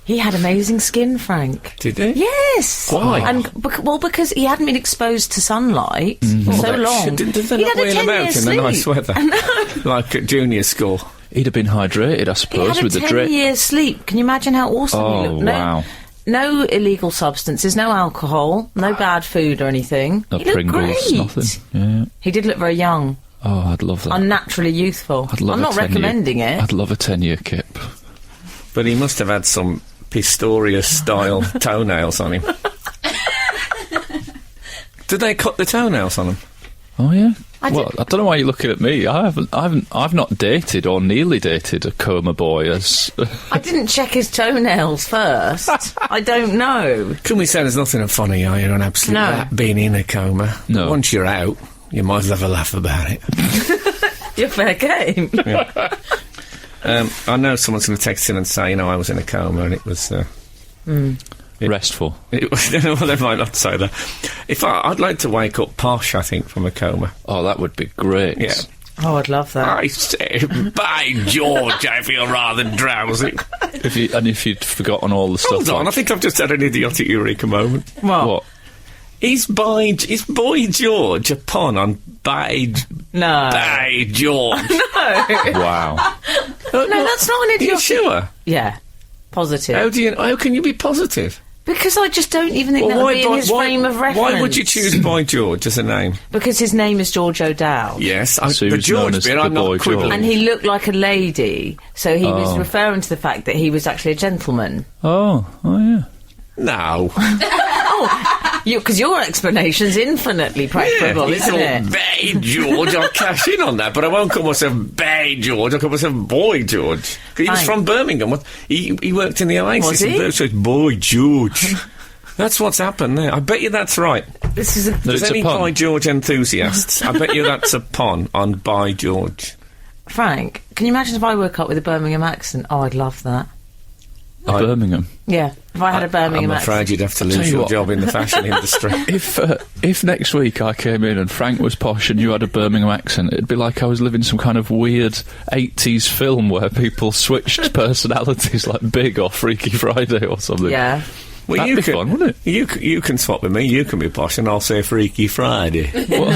He had amazing skin, Frank. Did he? Yes. Why? And because he hadn't been exposed to sunlight for so long. Did they He not had a wheel him 10-year out in the sleep. nice weather? I know. Like at junior school. He'd have been hydrated, I He suppose, had with a the drip. 10-year sleep. Can you imagine how awesome he Oh, looked? wow. No illegal substances, no alcohol, no bad food or anything. No He looked Pringles, great. nothing. Yeah. He did look very young, Oh, I'd love that. unnaturally youthful. I'd love I'm a not 10-year recommending it. I'd love a 10-year kip. But he must have had some Pistorius-style toenails on him. Did they cut the toenails on him? Oh yeah. I don't know why you're looking at me. I've not dated or nearly dated a coma boy as. I didn't check his toenails first. I don't know. Can we say there's nothing funny here on Absolute No. Rap being in a coma? No. Once you're out, you might as well have a laugh about it. You're fair game. I know someone's going to text in and say, I was in a coma and it was... Restful. It was, well, they might not say that. I'd like to wake up posh, I think, from a coma. Oh, that would be great. Yeah. Oh, I'd love that. I said, by George, I feel rather drowsy. If you'd forgotten all the stuff. Hold on, I think I've just had an idiotic eureka moment. What? Is Boy George a pun on by George? Wow. No, that's not an Are you idiot. sure? Yeah, positive. How can you be positive? Because I just don't even think that would be in his frame of reference. Why would you choose Boy George as a name? Because his name is George O'Dowd. Yes, So he the was known George as bit, the I'm Boy not quibbling. George. And he looked like a lady, so he was referring to the fact that he was actually a gentleman. Oh, yeah. No. Because your explanation's infinitely preferable, it's isn't all it? Bay George. I'll cash in on that, but I won't call myself Bay George. I'll call myself Boy George. 'Cause he was Fine. from Birmingham. He worked in the Oasis. Was he? So it's Boy George. That's what's happened there. I bet you that's right. This is a... That There's it's a any pun. Boy George enthusiasts. I bet you that's a pun on By George. Frank, can you imagine if I woke up with a Birmingham accent? Oh, I'd love that. Birmingham. Yeah, if I had a Birmingham I'm accent. afraid you'd have to Tell lose you your what. job in the fashion industry. If next week I came in and Frank was posh and you had a Birmingham accent, it'd be like I was living some kind of weird 80s film where people switched personalities, like Big or Freaky Friday or something. Yeah. Well, That'd be fun, wouldn't it? You can swap with me. You can be posh, and I'll say Freaky Friday. Well,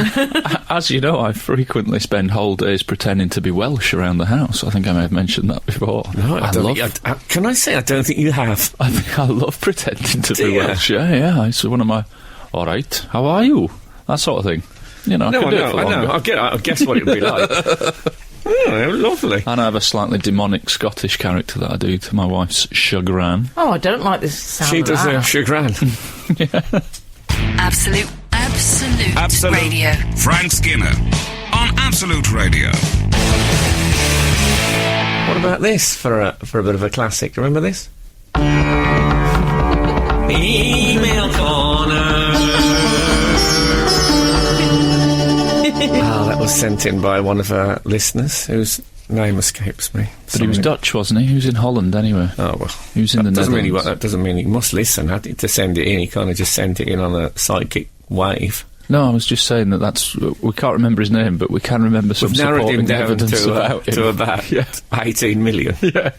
as you know, I frequently spend whole days pretending to be Welsh around the house. I think I may have mentioned that before. No, I don't love. think, can I say I don't think you have? I think I love pretending to Do be you? Welsh. Yeah. It's one of my. All right, how are you? That sort of thing. You know, I could do it for longer. I guess what it would be like. Oh, lovely. And I have a slightly demonic Scottish character that I do to my wife's chagrin. Oh, I don't like this sound She of does that. a chagrin. Absolute Radio. Frank Skinner on Absolute Radio. What about this for a bit of a classic? Remember this? Email corner. That was sent in by one of our listeners whose name escapes me. But he was Dutch, wasn't he? He was in Holland anyway. Oh, well. He was in the Netherlands. That doesn't mean he must listen to send it in. He kind of just sent it in on a psychic wave. No, I was just saying that's... We can't remember his name, but we can remember some We've narrowed him supporting down evidence about him. to about Yeah. 18 million. Yeah.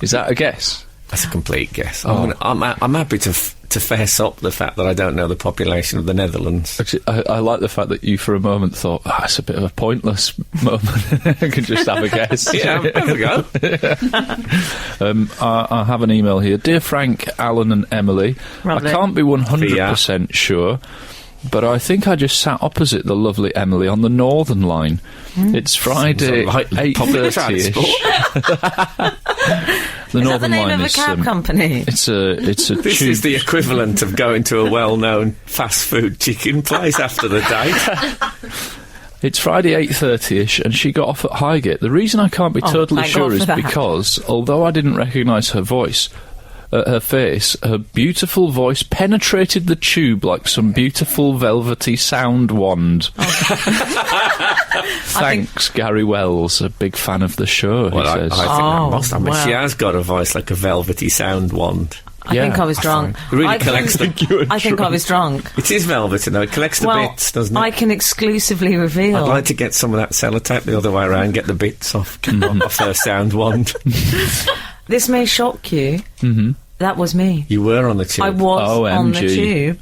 Is that a guess? That's a complete guess. Oh. I'm happy to fess up the fact that I don't know the population of the Netherlands. Actually, I like the fact that you for a moment thought, it's a bit of a pointless moment. I can just have a guess. Yeah, there we go. I have an email here. Dear Frank, Alan and Emily, Lovely. I can't be 100% sure, but I think I just sat opposite the lovely Emily on the Northern Line. It's Friday, Like public 8:30ish. The Is that the Northern name Line of a is cab company? it's a This tube. is the equivalent of going to a well-known fast food chicken place after the date. It's Friday 8:30ish, and she got off at Highgate. The reason I can't be totally thank sure God is for that. because, although I didn't recognise her voice, her face, her beautiful voice penetrated the tube like some beautiful velvety sound wand. Thanks, Gary Wells, a big fan of the show, he Well, I says. think that must. I mean, wow. she has got a voice like a velvety sound wand. I Yeah, think I was drunk. It really collects the. I think I was drunk. It is velvety, though. It collects the Well, bits, doesn't it? I can exclusively reveal. I'd like to get some of that sellotape the other way around, get the bits off her sound wand. This may shock you. Mm-hmm. That was me. You were on the tube. I was on the OMG. tube.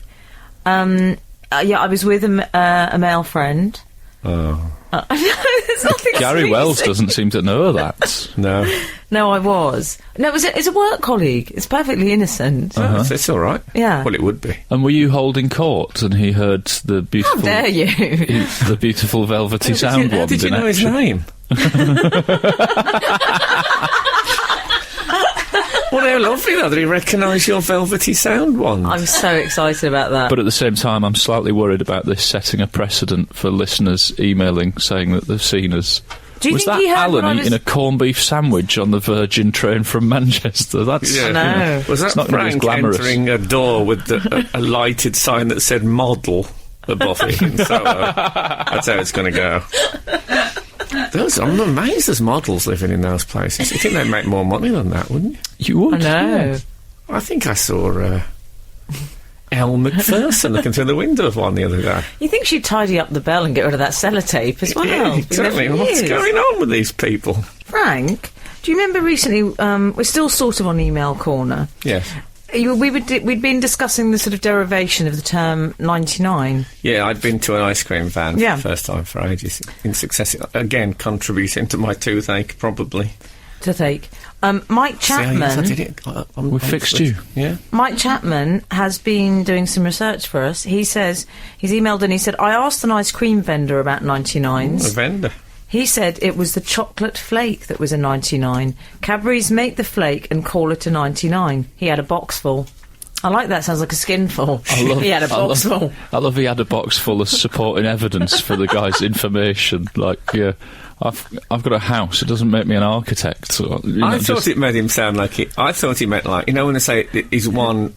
Yeah, I was with a male friend. Oh, There's nothing Gary Wells sneezy. doesn't seem to know that. no. No, I was. No, it's a work colleague. It's perfectly innocent. It's all right. Yeah. Well, it would be. And were you holding court, and he heard the How beautiful... dare you? the beautiful velvety sound How wand did you in know his action. name? Well, how lovely, though, that he recognised your velvety sound wand. I'm so excited about that. But at the same time, I'm slightly worried about this setting a precedent for listeners emailing saying that they've seen us. Do you was think that he heard what I Alan was- eating a corned beef sandwich on the Virgin train from Manchester? That's Yeah. No. Was that not gonna be as Frank glamorous. entering a door with a lighted sign that said model above it? And so that's how it's going to go. I'm amazed there's models living in those places. You think they'd make more money than that, wouldn't you? You would. I know. yeah. I think I saw Elle Macpherson looking through the window of one the other day. You think she'd tidy up the bell and get rid of that sellotape as well? Yeah, exactly. It never What's is. going on with these people? Frank, do you remember recently, we're still sort of on email corner, Yes. we'd been discussing the sort of derivation of the term 99. Yeah, I'd been to an ice cream van Yeah. for the first time for ages in succession. Again, contributing to my toothache, probably. Toothache. Mike See how Chapman... yes, I did it. We fixed you. Yeah. Mike Chapman has been doing some research for us. He says, he's emailed and he said, I asked an ice cream vendor about 99s. A vendor. He said it was the chocolate flake that was a 99. Cadbury's make the flake and call it a 99. He had a box full. I like that, sounds like a skinful. He had a box full. I love he had a box full of supporting evidence for the guy's information. Like, yeah, I've got a house. It doesn't make me an architect. So, I thought it made him sound like it. I thought he meant like, you know, when they say is one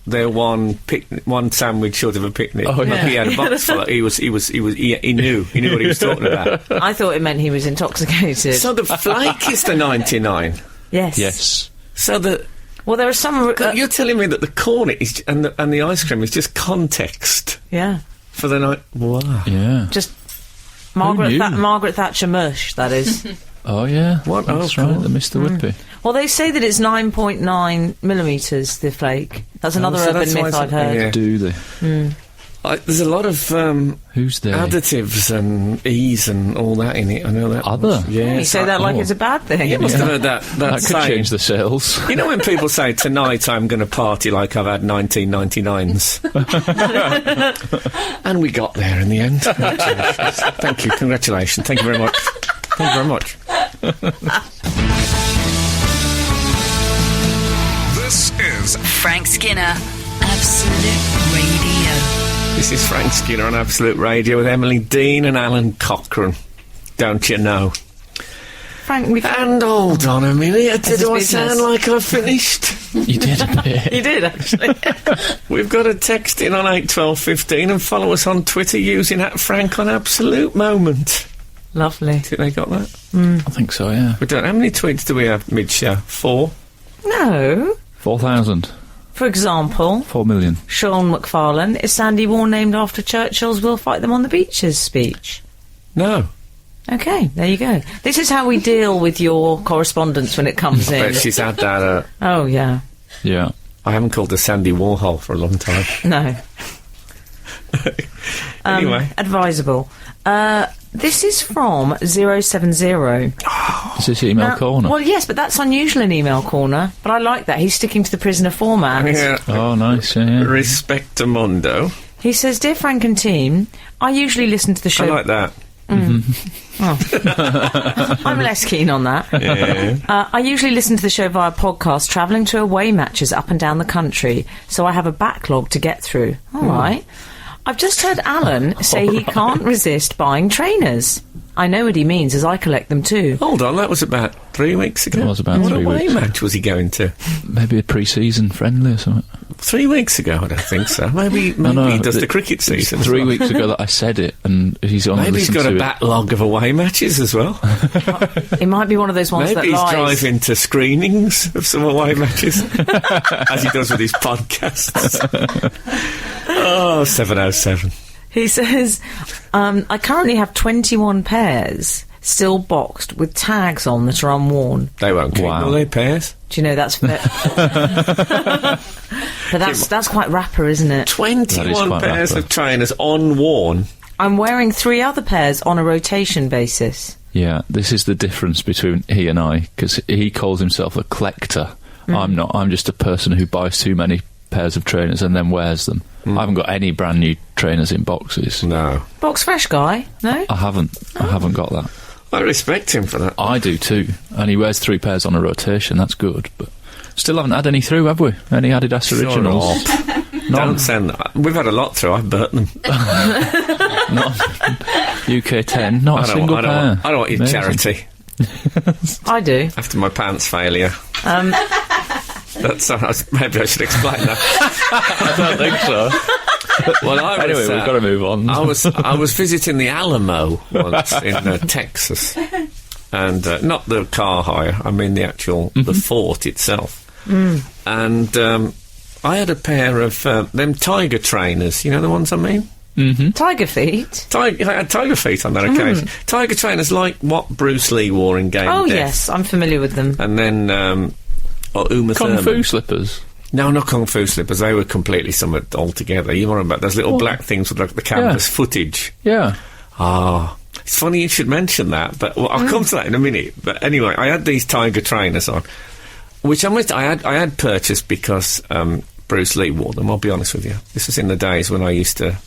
sandwich short of a picnic. Oh, yeah. Like he had a box full. He knew what he was talking about. I thought it meant he was intoxicated. So the flake is the 99. Yes. Yes. So the Well, there are some... you're telling me that the cornet is and the ice cream is just context yeah. for the night. Wow. Yeah. Just Margaret knew? Thatcher mush, that is. Oh, yeah. What? That's Oh, right, cool. the Mr. Whippy. Well, they say that it's 9.9 millimetres, the flake. That's another so urban that's why myth it's- I've heard. yeah. Do they? There's a lot of Who's there? additives and E's and all that in it. I know that. Are there? Yeah. You say that like it's a bad thing. You must have heard that That could saying. change the sales. You know when people say, tonight I'm going to party like I've had 1999s? And we got there in the end. Congratulations. Thank you. Congratulations. Thank you very much. Thank you very much. This is Frank Skinner, Absolute Radio. This is Frank Skinner on Absolute Radio with Emily Dean and Alan Cochrane. Don't you know? Frank, we've... And hold on a minute. This is Do I business. sound like I've finished? You did a bit. You did, actually. We've got a text in on 81215 and follow us on Twitter using @Frank on Absolute Moment. Lovely. Think they got that? I think so, yeah. We don't. How many tweets do we have mid-show? 4? No. 4,000. For example, 4 million. Sean McFarlane, is Sandy War named after Churchill's "We'll fight them on the beaches" speech? No. Okay, there you go. This is how we deal with your correspondence when it comes in. But she's had that. Oh, yeah. Yeah. I haven't called her Sandy Warhol for a long time. No. Anyway. Advisable. This is from 070. Is this email Now- corner? Well, yes, but that's unusual in email corner. But I like that. He's sticking to the prisoner format. Yeah. Oh, nice, yeah. Respectamundo. He says, "Dear Frank and team, I usually listen to the I show..." like that. I'm less keen on that. Yeah. I usually listen to the show via podcast, travelling to away matches up and down the country, so I have a backlog to get through. All right. I've just heard Alan say he can't resist buying trainers. I know what he means, as I collect them too. Hold on, that was about 3 weeks ago. It was about what 3 away weeks. match was he going to? Maybe a pre-season friendly or something. 3 weeks ago, I don't think so. Maybe No, he does the- the cricket It's season. as 3 well. weeks ago that I said it, and he's only Maybe he's listened got to a it. backlog of away matches as well. It might be one of those ones Maybe that he's lies. driving to screenings of some away matches, as he does with his podcasts. Oh, 707. He says, I currently have 21 pairs still boxed with tags on that are unworn. They won't keep, Wow. will they, pairs? Do you know that's... But that's quite rapper, isn't it? 21 quite pairs rapper. of trainers unworn. I'm wearing 3 other pairs on a rotation basis. Yeah, this is the difference between he and I, because he calls himself a collector. I'm not. I'm just a person who buys too many pairs of trainers and then wears them. I haven't got any brand new trainers in boxes. No. Box fresh guy? No? I haven't got that. I respect him for that. I do too, and he wears 3 pairs on a rotation. That's good, but still haven't had any through, have we? Any Adidas originals? Don't send that. We've had a lot through. I've burnt them. Not UK 10, not a single pair. I don't want your Amazing. charity I do. after my pants failure. Maybe I should explain that. I don't think so. Well, I was, Anyway, we've got to move on. I was visiting the Alamo once in Texas, and not the car hire. I mean the actual the fort itself. And I had a pair of them tiger trainers. You know the ones I mean? Tiger feet. I had tiger feet on that occasion. Tiger trainers like what Bruce Lee wore in Game Oh, of Death. yes, I'm familiar with them. And then Uma Kung Thurman. Fu slippers. No, not Kung Fu slippers. They were completely something altogether. You want about those little black things with like the canvas footage. Yeah. Ah, it's funny you should mention that, but I'll come to that in a minute. But anyway, I had these tiger trainers on, which I had purchased because Bruce Lee wore them. I'll be honest with you. This was in the days when I used to.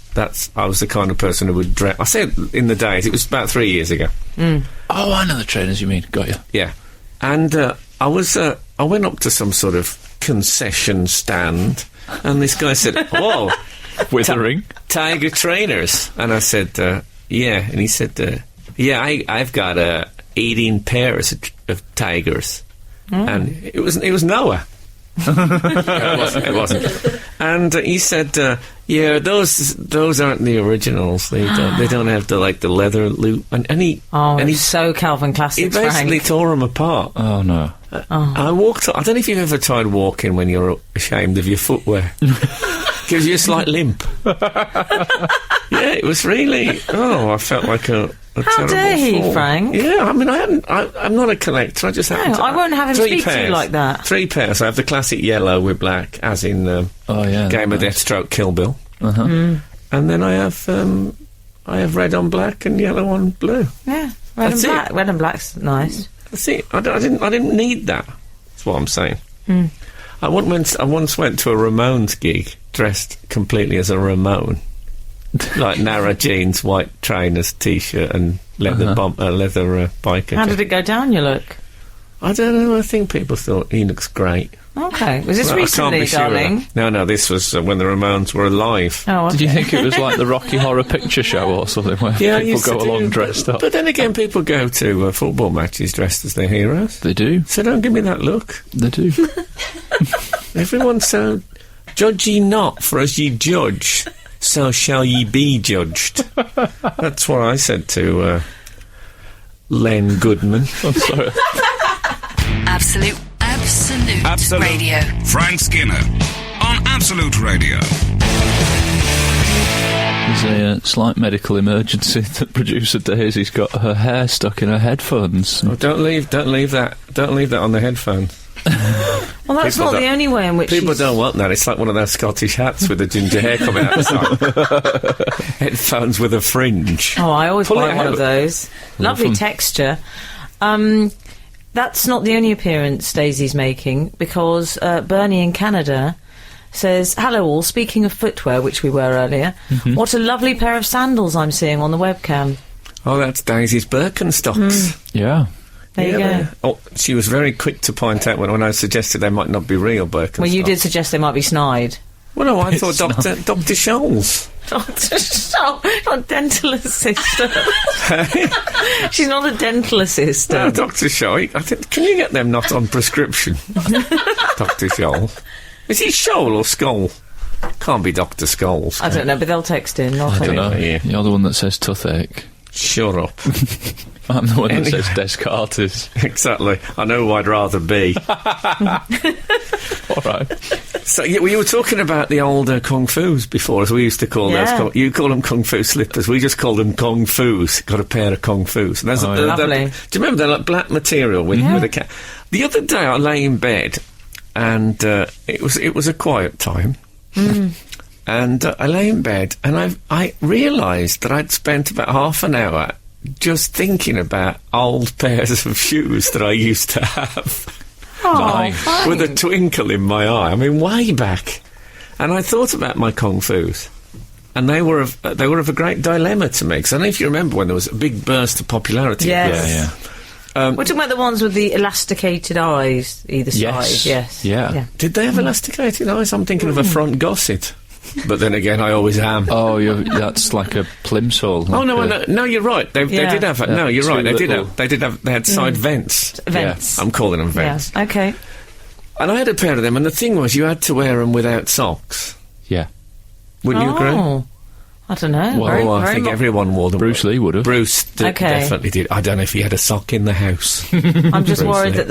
I was the kind of person who would dress. I said in the days. It was about 3 years ago. Oh, I know the trainers you mean. Got you. Yeah, and I went up to some sort of concession stand, and this guy said, "Whoa, Withering. tiger trainers," and I said, "Yeah," and he said, "Yeah, I've got 18 pairs of tigers," and it was Noah. It wasn't. And he said, "Yeah, those aren't the originals. They don't have the leather loop." And he so Calvin Classics, he basically Frank. tore them apart. Oh, no. I walked. I don't know if you've ever tried walking when you're ashamed of your footwear. Gives you a slight limp. Yeah, it was really. Oh, I felt like a How terrible dare he, fool. Frank? Yeah, I mean, I'm not a collector. I just happen No, to. I won't have him 3 speak to you pairs. like that. 3 pairs. I have the classic yellow with black, as in Game of Death stroke Kill Bill. And then I have red on black and yellow on blue. Yeah, red That's and black. it. Red and black's nice. See, I didn't need that. That's what I'm saying. I once went to a Ramones gig dressed completely as a Ramone, like narrow jeans, white trainers, t-shirt, and leather biker. How did it go down, your look? I don't know. I think people thought he looks great. Okay. Was this Well, I can't recently, be sure of darling? that. No, this was when the Ramones were alive. Oh, okay. Did you think it was like the Rocky Horror Picture Show or something where I people used to go do, along dressed up? But then again, people go to football matches dressed as their heroes. They do. So don't give me that look. They do. Everyone's so... Judge ye not, for as ye judge, so shall ye be judged. That's what I said to Len Goodman. I'm sorry. Absolute Radio. Frank Skinner on Absolute Radio. There's a slight medical emergency that producer Daisy's got her hair stuck in her headphones. Oh, don't leave that on the headphones. Well, that's People not the don't- only way in which People she's- don't want that. It's like one of those Scottish hats with the ginger hair coming out the side. Headphones with a fringe. Oh, I always Pull buy it one out. of those. Lovely them. texture. That's not the only appearance Daisy's making, because Bernie in Canada says, "Hello all, speaking of footwear, which we were earlier, what a lovely pair of sandals I'm seeing on the webcam." Oh, that's Daisy's Birkenstocks. Yeah. There you go. Yeah. Oh, she was very quick to point out when I suggested they might not be real Birkenstocks. Well, you did suggest they might be snide. Well, no, I thought It's Dr. Scholes. Not dental assistant. She's not a dental assistant. No, Dr. Scholl. I think, can you get them not on prescription? Dr. Scholl. Is he Scholl or Skoll? Can't be Dr. Scholes. I don't know, but they'll text in. I don't know. Yeah. You're the one that says toothache. Shut up. I'm the one that Anyway. says Descartes. Exactly. I know who I'd rather be. All right. So you were talking about the old Kung Fu's before, as we used to call Yeah. those. You call them Kung Fu slippers. We just call them Kung Fu's. Got a pair of Kung Fu's. And Oh, yeah. Lovely. do you remember they're like black material with a cat? The other day I lay in bed, and it was a quiet time. And I lay in bed, and I realised that I'd spent about half an hour just thinking about old pairs of shoes that I used to have. Nice. With a twinkle in my eye. I mean, way back. And I thought about my Kung Fu's. And they were of a great dilemma to me. Because I don't know if you remember when there was a big burst of popularity. Yes. Yeah. We're talking about the ones with the elasticated eyes either Yes. side. Yes. Yeah. Did they have elasticated eyes? I'm thinking of a front gosset. But then again, I always am. Oh, that's like a plimsoll. Oh, no, like no, you're right. They Yeah. did have... Yeah, No, you're two right. little- They had side vents. Vents. I'm calling them Yeah. vents. Okay. And I had a pair of them, and the thing was, you had to wear them without socks. Yeah. Wouldn't you agree? Oh. I don't know. Well, I think everyone wore them. Bruce Lee would have. Bruce definitely did. I don't know if he had a sock in the house. I'm just Bruce worried Lee. that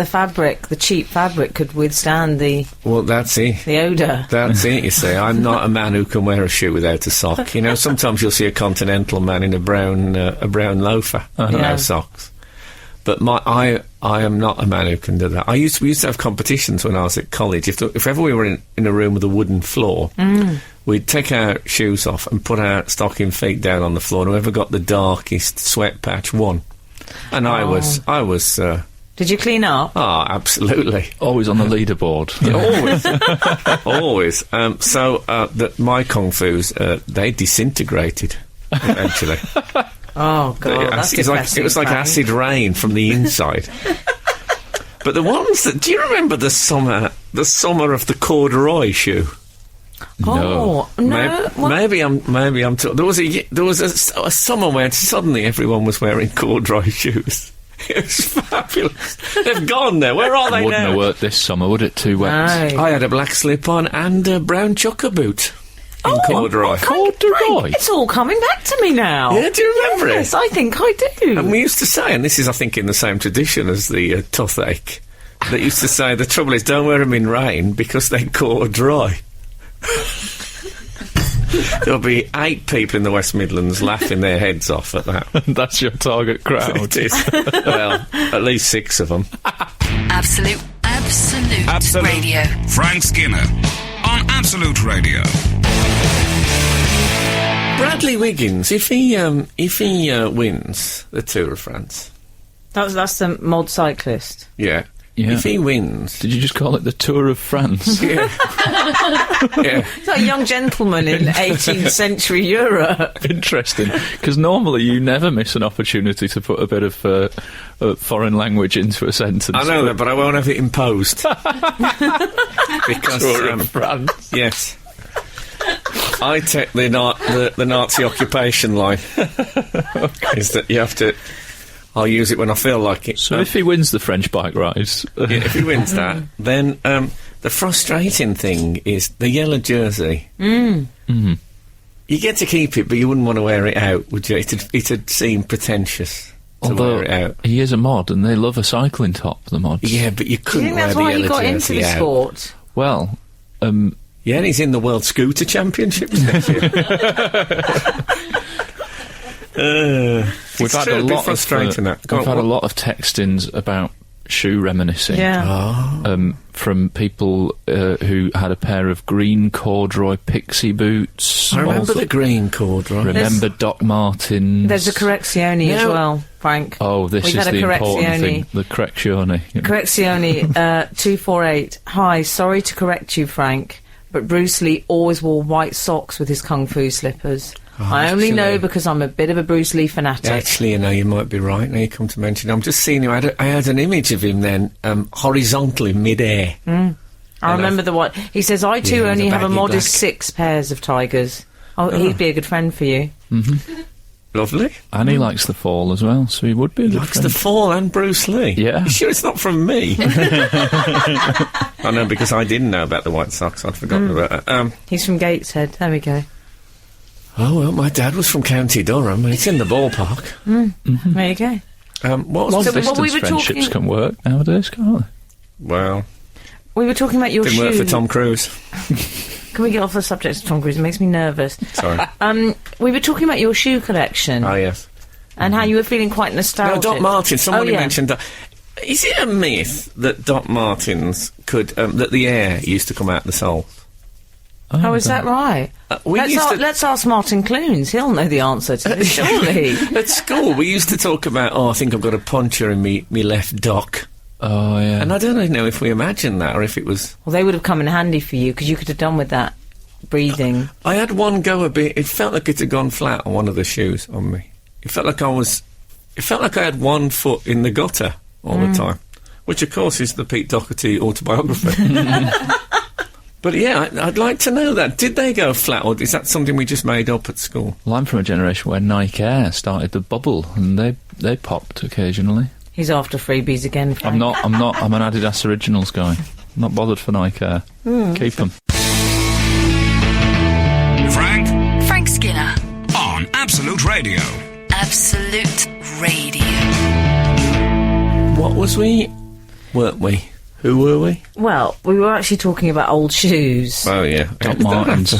the cheap fabric, could withstand the Well, that's it. odour. That's it, you see. I'm not a man who can wear a shoe without a sock. You know, sometimes you'll see a continental man in a brown loafer and Yeah. no socks. But I am not a man who can do that. We used to have competitions when I was at college. If ever we were in a room with a wooden floor, we'd take our shoes off and put our stocking feet down on the floor, and whoever got the darkest sweat patch won. And I was. Did you clean up? Oh, absolutely. Always on the leaderboard. Always. My kung fu's, they disintegrated eventually. Oh, God, that's depressing, It was like Frank. acid rain from the inside. But the ones that... Do you remember the summer of the corduroy shoe? Oh, no. Maybe I'm... There was a summer where suddenly everyone was wearing corduroy shoes. It was fabulous. They've gone now. Where are they Wouldn't now? have worked this summer, would it? Too wet. No. I had a black slip-on and a brown chucker boot in corduroy. Corduroy. It's all coming back to me now. Yeah, do you remember Yes, it? I think I do. And we used to say, and this is, I think, in the same tradition as the toothache, that used to say, the trouble is, don't wear them in rain because they corduroy. There'll be 8 people in the West Midlands laughing their heads off at that. That's your target crowd. It is. Well, at least 6 of them. Absolute Radio. Frank Skinner on Absolute Radio. Bradley Wiggins, if he wins the Tour of France, That's the mod cyclist. yeah. Yeah. If he wins, Did you just call it the Tour of France? yeah, yeah. It's like a young gentleman in 18th century Europe. Interesting, because normally you never miss an opportunity to put a bit of foreign language into a sentence. I know that, but I won't have it imposed because Tour of France. yes. I take the Nazi occupation line. Is that you have to... I'll use it when I feel like it. So if he wins the French bike race... Yeah, if he wins that, then the frustrating thing is the yellow jersey. Mm-hmm. You get to keep it, but you wouldn't want to wear it out, would you? It'd seem pretentious to Although wear it out. he is a mod, and they love a cycling top, the mods. Yeah, but you Do you couldn't think wear that's the why he yellow got into jersey the out. sport? Well, Yeah, and he's in the World Scooter Championships next year. we've had a lot frustrating. of we've had a lot of text-ins about shoe reminiscing. Yeah. From people who had a pair of green corduroy pixie boots. I remember Also the green corduroy. remember Doc Martens. There's a Correzione as No. well, Frank. Oh, this We've is had a the important Correzione. thing. The Correzione. Correzione 248. Hi, sorry to correct you, Frank, but Bruce Lee always wore white socks with his kung fu slippers. I only know actually- because I'm a bit of a Bruce Lee fanatic. Actually, you know, you might be right. Now you come to mention it. I'm just seeing him. I had an image of him then, horizontally mid-air. I remember the one. He says, I too Yeah, only the have a baggy modest black. 6 pairs of tigers. Oh, he'd be a good friend for you. Lovely. And he likes the fall as well, so he would be a good Likes friend. the fall and Bruce Lee. Yeah. You sure it's not from me? I know, because I didn't know about the white socks. I'd forgotten about it. He's from Gateshead. There we go. Oh, well, my dad was from County Durham. It's in the ballpark. There you go. What was Long So, distance well, we were friendships talking- can work nowadays, can't they? Well, We were talking about your didn't shoe. work for Tom Cruise. Can we get off the subject of Tom Cruise? It makes me nervous. Sorry. We were talking about your shoe collection Oh, yes. and how you were feeling quite nostalgic. No, Doc Martens. Somebody Oh, yeah. mentioned that. Is it a myth that Doc Martens could... that the air used to come out the soles? Oh, is that right? We Let's, used to... let's ask Martin Clunes. He'll know the answer to this, surely. At school, we used to talk about, I think I've got a puncture in me left dock. Oh, yeah. And I don't know if we imagined that or if it was... Well, they would have come in handy for you because you could have done with that breathing. I had one go a bit... It felt like it had gone flat on one of the shoes on me. It felt like I had one foot in the gutter all the time. Which, of course, is the Pete Doherty autobiography. But, yeah, I'd like to know that. Did they go flat, or is that something we just made up at school? Well, I'm from a generation where Nike Air started the bubble, and they popped occasionally. He's after freebies again, Frank. I'm not. I'm an Adidas Originals guy. I'm not bothered for Nike Air. Keep them. Frank Frank Skinner. Absolute Radio. Absolute Radio. What was we? Weren't we? Who were we? Well, we were actually talking about old shoes. Oh, yeah. Doc Martens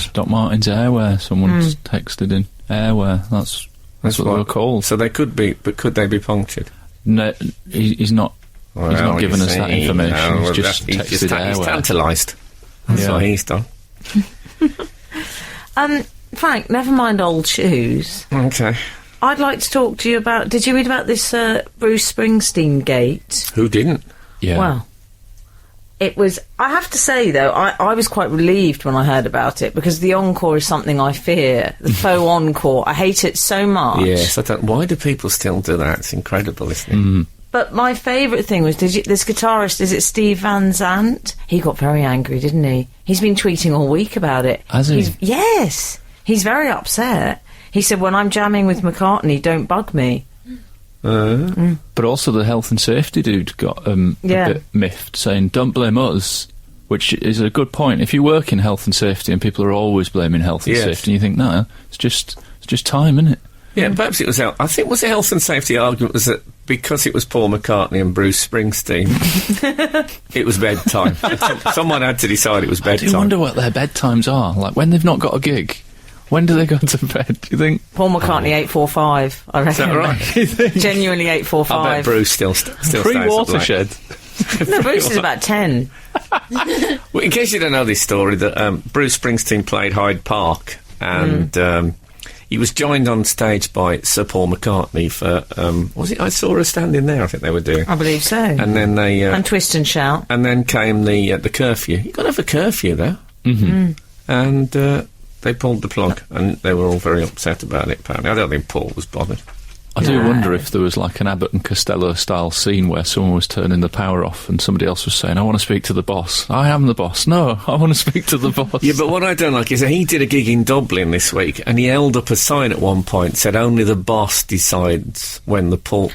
airwear. Someone's texted in. Airwear. That's what they were called. So they could be, but could they be punctured? No, he's not. Well, he's not given us that information. No, he's just texted airwear. He's tantalised. That's what he's done. Frank, never mind old shoes. Okay. I'd like to talk to you about... Did you read about this Bruce Springsteen gate? Who didn't? Yeah. Well, it was... I have to say, though, I was quite relieved when I heard about it, because the encore is something I fear. The faux encore. I hate it so much. Yes, I don't... Why do people still do that? It's incredible, isn't it? Mm. But my favourite thing was, this guitarist, is it Steve Van Zandt? He got very angry, didn't he? He's been tweeting all week about it. Has he? Yes. He's very upset. He said, when I'm jamming with McCartney, don't bug me. But also the health and safety dude got a bit miffed, saying, don't blame us, which is a good point. If you work in health and safety and people are always blaming health and safety, and you think, no, it's just time, isn't it? Yeah, perhaps it was... I think was the health and safety argument was that because it was Paul McCartney and Bruce Springsteen, it was bedtime. Someone had to decide it was bedtime. I do wonder what their bedtimes are. Like, when they've not got a gig, when do they go to bed, do you think? Paul McCartney, 8:45, I reckon. Is that right? Genuinely 8:45. I bet Bruce still stays up late. Pre-Watershed. No, Bruce is about 10. Well, in case you don't know this story, that Bruce Springsteen played Hyde Park, and he was joined on stage by Sir Paul McCartney for... was it I Saw Her Standing There, I think they were doing. I believe so. And then they... and Twist and Shout. And then came the curfew. You've got to have a curfew, though. Mm-hmm. And they pulled the plug, and they were all very upset about it, apparently. I don't think Paul was bothered. I do wonder if there was like an Abbott and Costello style scene where someone was turning the power off and somebody else was saying, I want to speak to the boss. I am the boss. No, I want to speak to the boss. Yeah, but what I don't like is that he did a gig in Dublin this week, and he held up a sign at one point, said only the boss decides when the plug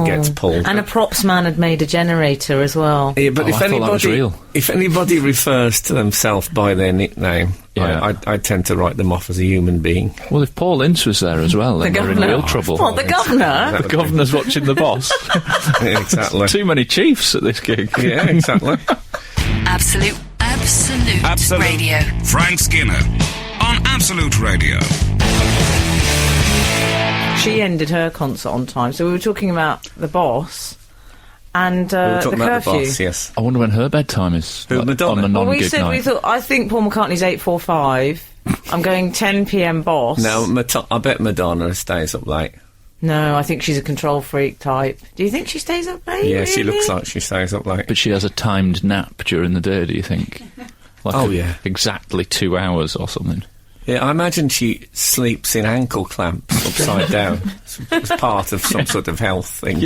gets pulled. And a props man had made a generator as well. Yeah, but I thought that was real. If anybody refers to themselves by their nickname, I tend to write them off as a human being. Well, if Paul Ince was there as well, then they're in real trouble. What, the governor? The governor's watching the boss. Yeah, exactly. Too many chiefs at this gig. Yeah, exactly. Absolute Radio. Frank Skinner on Absolute Radio. She ended her concert on time, so we were talking about the boss and We were talking the about curfew. the boss, yes. I wonder when her bedtime is. Who, Madonna? On a Well, we non-gig said night. we thought. I think Paul McCartney's 8:45. I'm going 10 p.m. boss. No, I bet Madonna stays up late. No, I think she's a control freak type. Do you think she stays up late? Yeah, she really? looks like she stays up late. But she has a timed nap during the day, do you think? Like exactly 2 hours or something. Yeah, I imagine she sleeps in ankle clamps upside down. It's part of some sort of health thing.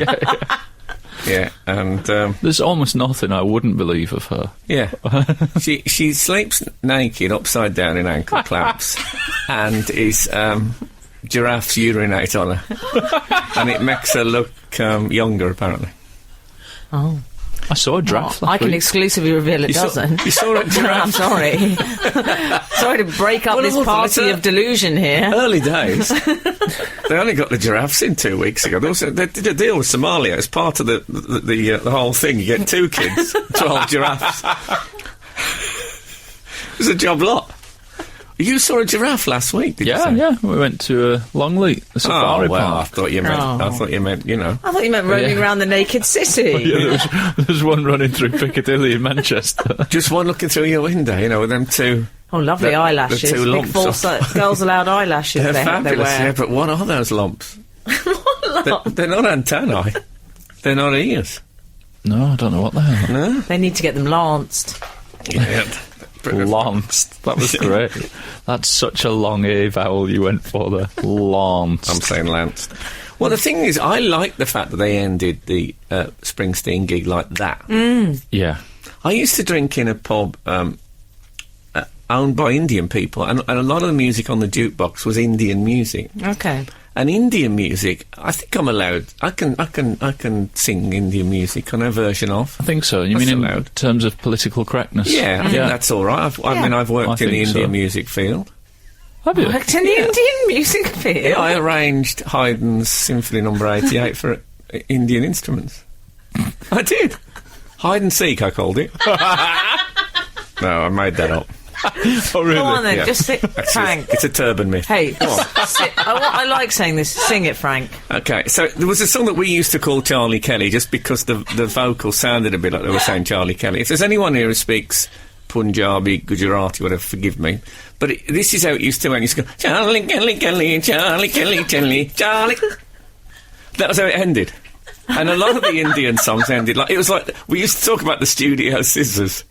Yeah, and... There's almost nothing I wouldn't believe of her. Yeah. She sleeps naked upside down in ankle clamps and is... giraffes urinate on her. And it makes her look younger, apparently. Oh. I saw a giraffe I can week. exclusively reveal it doesn't. You saw a giraffe? I'm sorry. Sorry to break up this party of delusion here. Early days. They only got the giraffes in 2 weeks ago. They did a deal with Somalia. As part of the whole thing, you get 2 kids, 12 giraffes. It was a job lot. You saw a giraffe last week, did you say? Yeah. We went to Longleat, the safari I park. thought you meant, you know. I thought you meant roaming around the naked city. Yeah, there's one running through Piccadilly in Manchester. Just one looking through your window, you know, with them two... Oh, lovely eyelashes. The two Big lumps. false Girls Allowed eyelashes They're they fabulous, wear. yeah, but what are those lumps? What lump? They're not antennae. They're not ears. No, I don't know what they are. No? They need to get them lanced. Yeah. Lanced. That was great. That's such a long A vowel you went for there. Lanced. I'm saying lanced. Well, the thing is, I like the fact that they ended the Springsteen gig like that. Yeah. I used to drink in a pub owned by Indian people, and a lot of the music on the jukebox was Indian music. Okay. And Indian music, I think I'm allowed. I can sing Indian music on a version of. I think so. You That's mean in allowed. terms of political correctness? Yeah, I think that's all right. I've worked I in the think so. Indian music field. Have you? Worked in the Indian music field. I arranged Haydn's Symphony No. 88 for Indian instruments. I did. Hide and seek, I called it. No, I made that up. Oh, really? Go on then, Yeah. just sit, Frank. It's a turban myth. Hey, I like saying this. Sing it, Frank. Okay, so there was a song that we used to call Charlie Kelly just because the vocal sounded a bit like they were saying Charlie Kelly. If there's anyone here who speaks Punjabi, Gujarati, whatever, forgive me. But this is how it used to end. You used to go, Charlie Kelly, Kelly, Charlie Kelly, Kelly, Charlie. That was how it ended. And a lot of the Indian songs ended like... It was like... We used to talk about the studio scissors.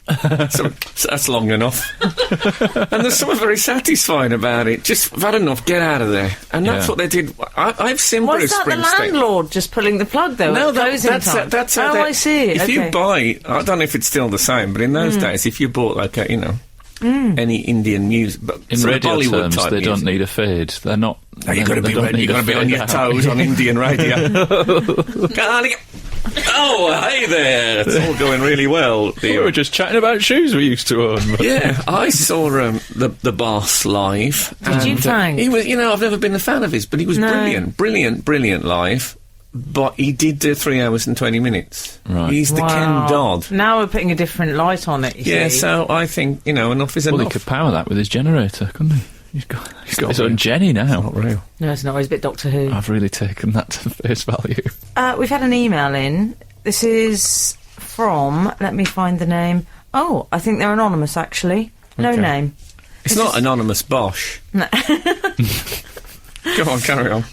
So that's long enough. And there's something very satisfying about it. Just, I've had enough, get out of there. And that's what they did. I've seen Was Bruce that the Springsteen. landlord just pulling the plug, though? No, at closing time? that's how Oh, I see. If Okay. you buy... I don't know if it's still the same, but in those days, if you bought, like, any Indian music... In sort of radio Bollywood terms, type they music. don't need a fade. They're not... No, you've got to be ready. You've got to be on your toes on Indian radio. Oh, hey there! It's all going really well. We were just chatting about shoes we used to own. Yeah, I saw the Boss live. Did you, and, Frank? He was, I've never been a fan of his, but he was No. brilliant live. But he did do 3 hours and 20 minutes. Right. He's the Ken Dodd. Now we're putting a different light on it, you Yeah, see. so I think, enough is Well, he enough. could power that with his generator, couldn't he? He's got not his own real. Jenny now. Not real. No, it's not. He's a bit Doctor Who. I've really taken that to face value. We've had an email in. This is from... Let me find the name. Oh, I think they're anonymous, actually. No Okay. name. It's not anonymous Bosch. No. Go on, carry on.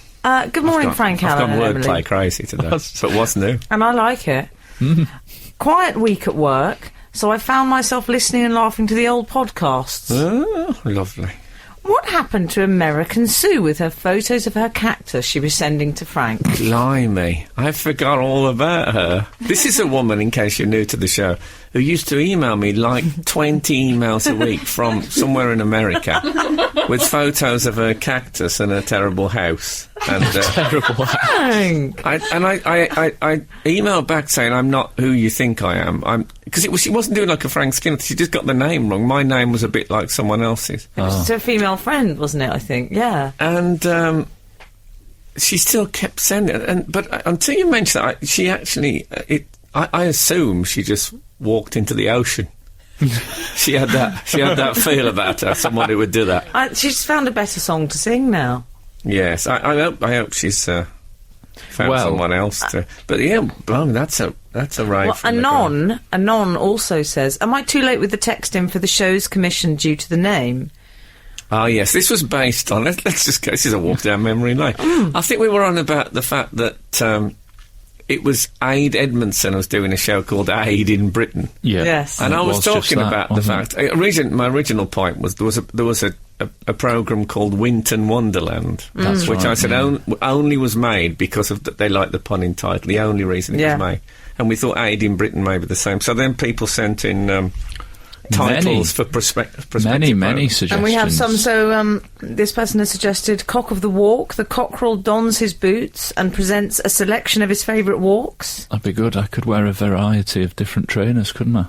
Good morning, Frank I've Allen gone and wordplay Emily. crazy today. But what's new? And I like it. Quiet week at work, so I found myself listening and laughing to the old podcasts. Oh, lovely. What happened to American Sue with her photos of her cactus she was sending to Frank? Blimey, I forgot all about her. This is a woman, in case you're new to the show, who used to email me like 20 emails a week from somewhere in America with photos of her cactus and her terrible house. And Terrible. Frank! I emailed back saying I'm not who you think I am. Because she wasn't doing like a Frank Skinner. She just got the name wrong. My name was a bit like someone else's. It was to a female friend, wasn't it, I think? Yeah. And she still kept sending it. But until you mentioned that, she actually... I assume she just walked into the ocean. She had that feel about her, someone who would do that. She's found a better song to sing now. Yes, I hope she's found someone else to... But yeah, blimey, that's a rave. Well, from the girl. Anon also says, am I too late with the text in for the show's commission due to the name? Ah, yes, this was based on... Let's just go... This is a walk down memory lane. I think we were on about the fact that it was Aid Edmondson who was doing a show called Aid in Britain. Yeah. Yes. And I was just talking that, about the wasn't fact... my original point was there was a programme called Winton Wonderland, That's which right, I said only was made because of they liked the pun in title. The only reason it was made. And we thought Aid in Britain may be the same. So then people sent in... titles for prospective Many programs. suggestions. And we have some, so this person has suggested Cock of the Walk. The cockerel dons his boots and presents a selection of his favourite walks. That'd be good. I could wear a variety of different trainers, couldn't I?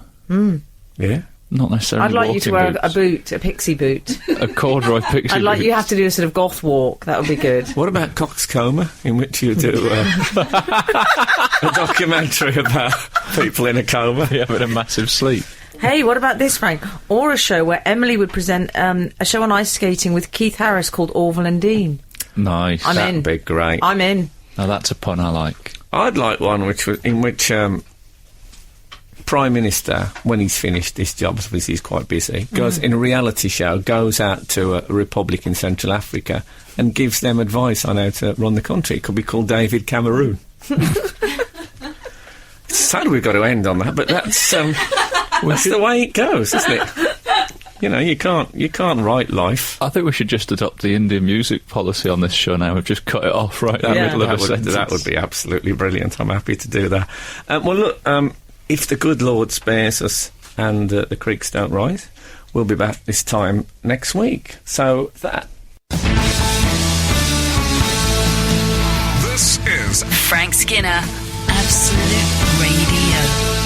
Yeah. Not necessarily I'd like you to wear boots. a pixie boot. A corduroy pixie I'd like boot. you have to do a sort of goth walk. That would be good. What about Cox's Coma, in which you do a documentary about people in a coma? Yeah, with a massive sleep. Hey, what about this, Frank? Or a show where Emily would present a show on ice skating with Keith Harris called Orville and Dean. Nice. I'm That'd in. be great. I'm in. Now that's a pun I like. I'd like one in which Prime Minister, when he's finished this job, obviously he's quite busy, goes in a reality show, goes out to a republic in Central Africa and gives them advice on how to run the country. It could be called David Cameroon. It's sad we've got to end on that, but that's the way it goes, isn't it? You can't write life. I think we should just adopt the Indian music policy on this show now. We've just cut it off right in the middle of a sentence. That would be absolutely brilliant. I'm happy to do that. Well, look, if the good Lord spares us and the creeks don't rise, we'll be back this time next week. So that... This is Frank Skinner, Absolute Radio.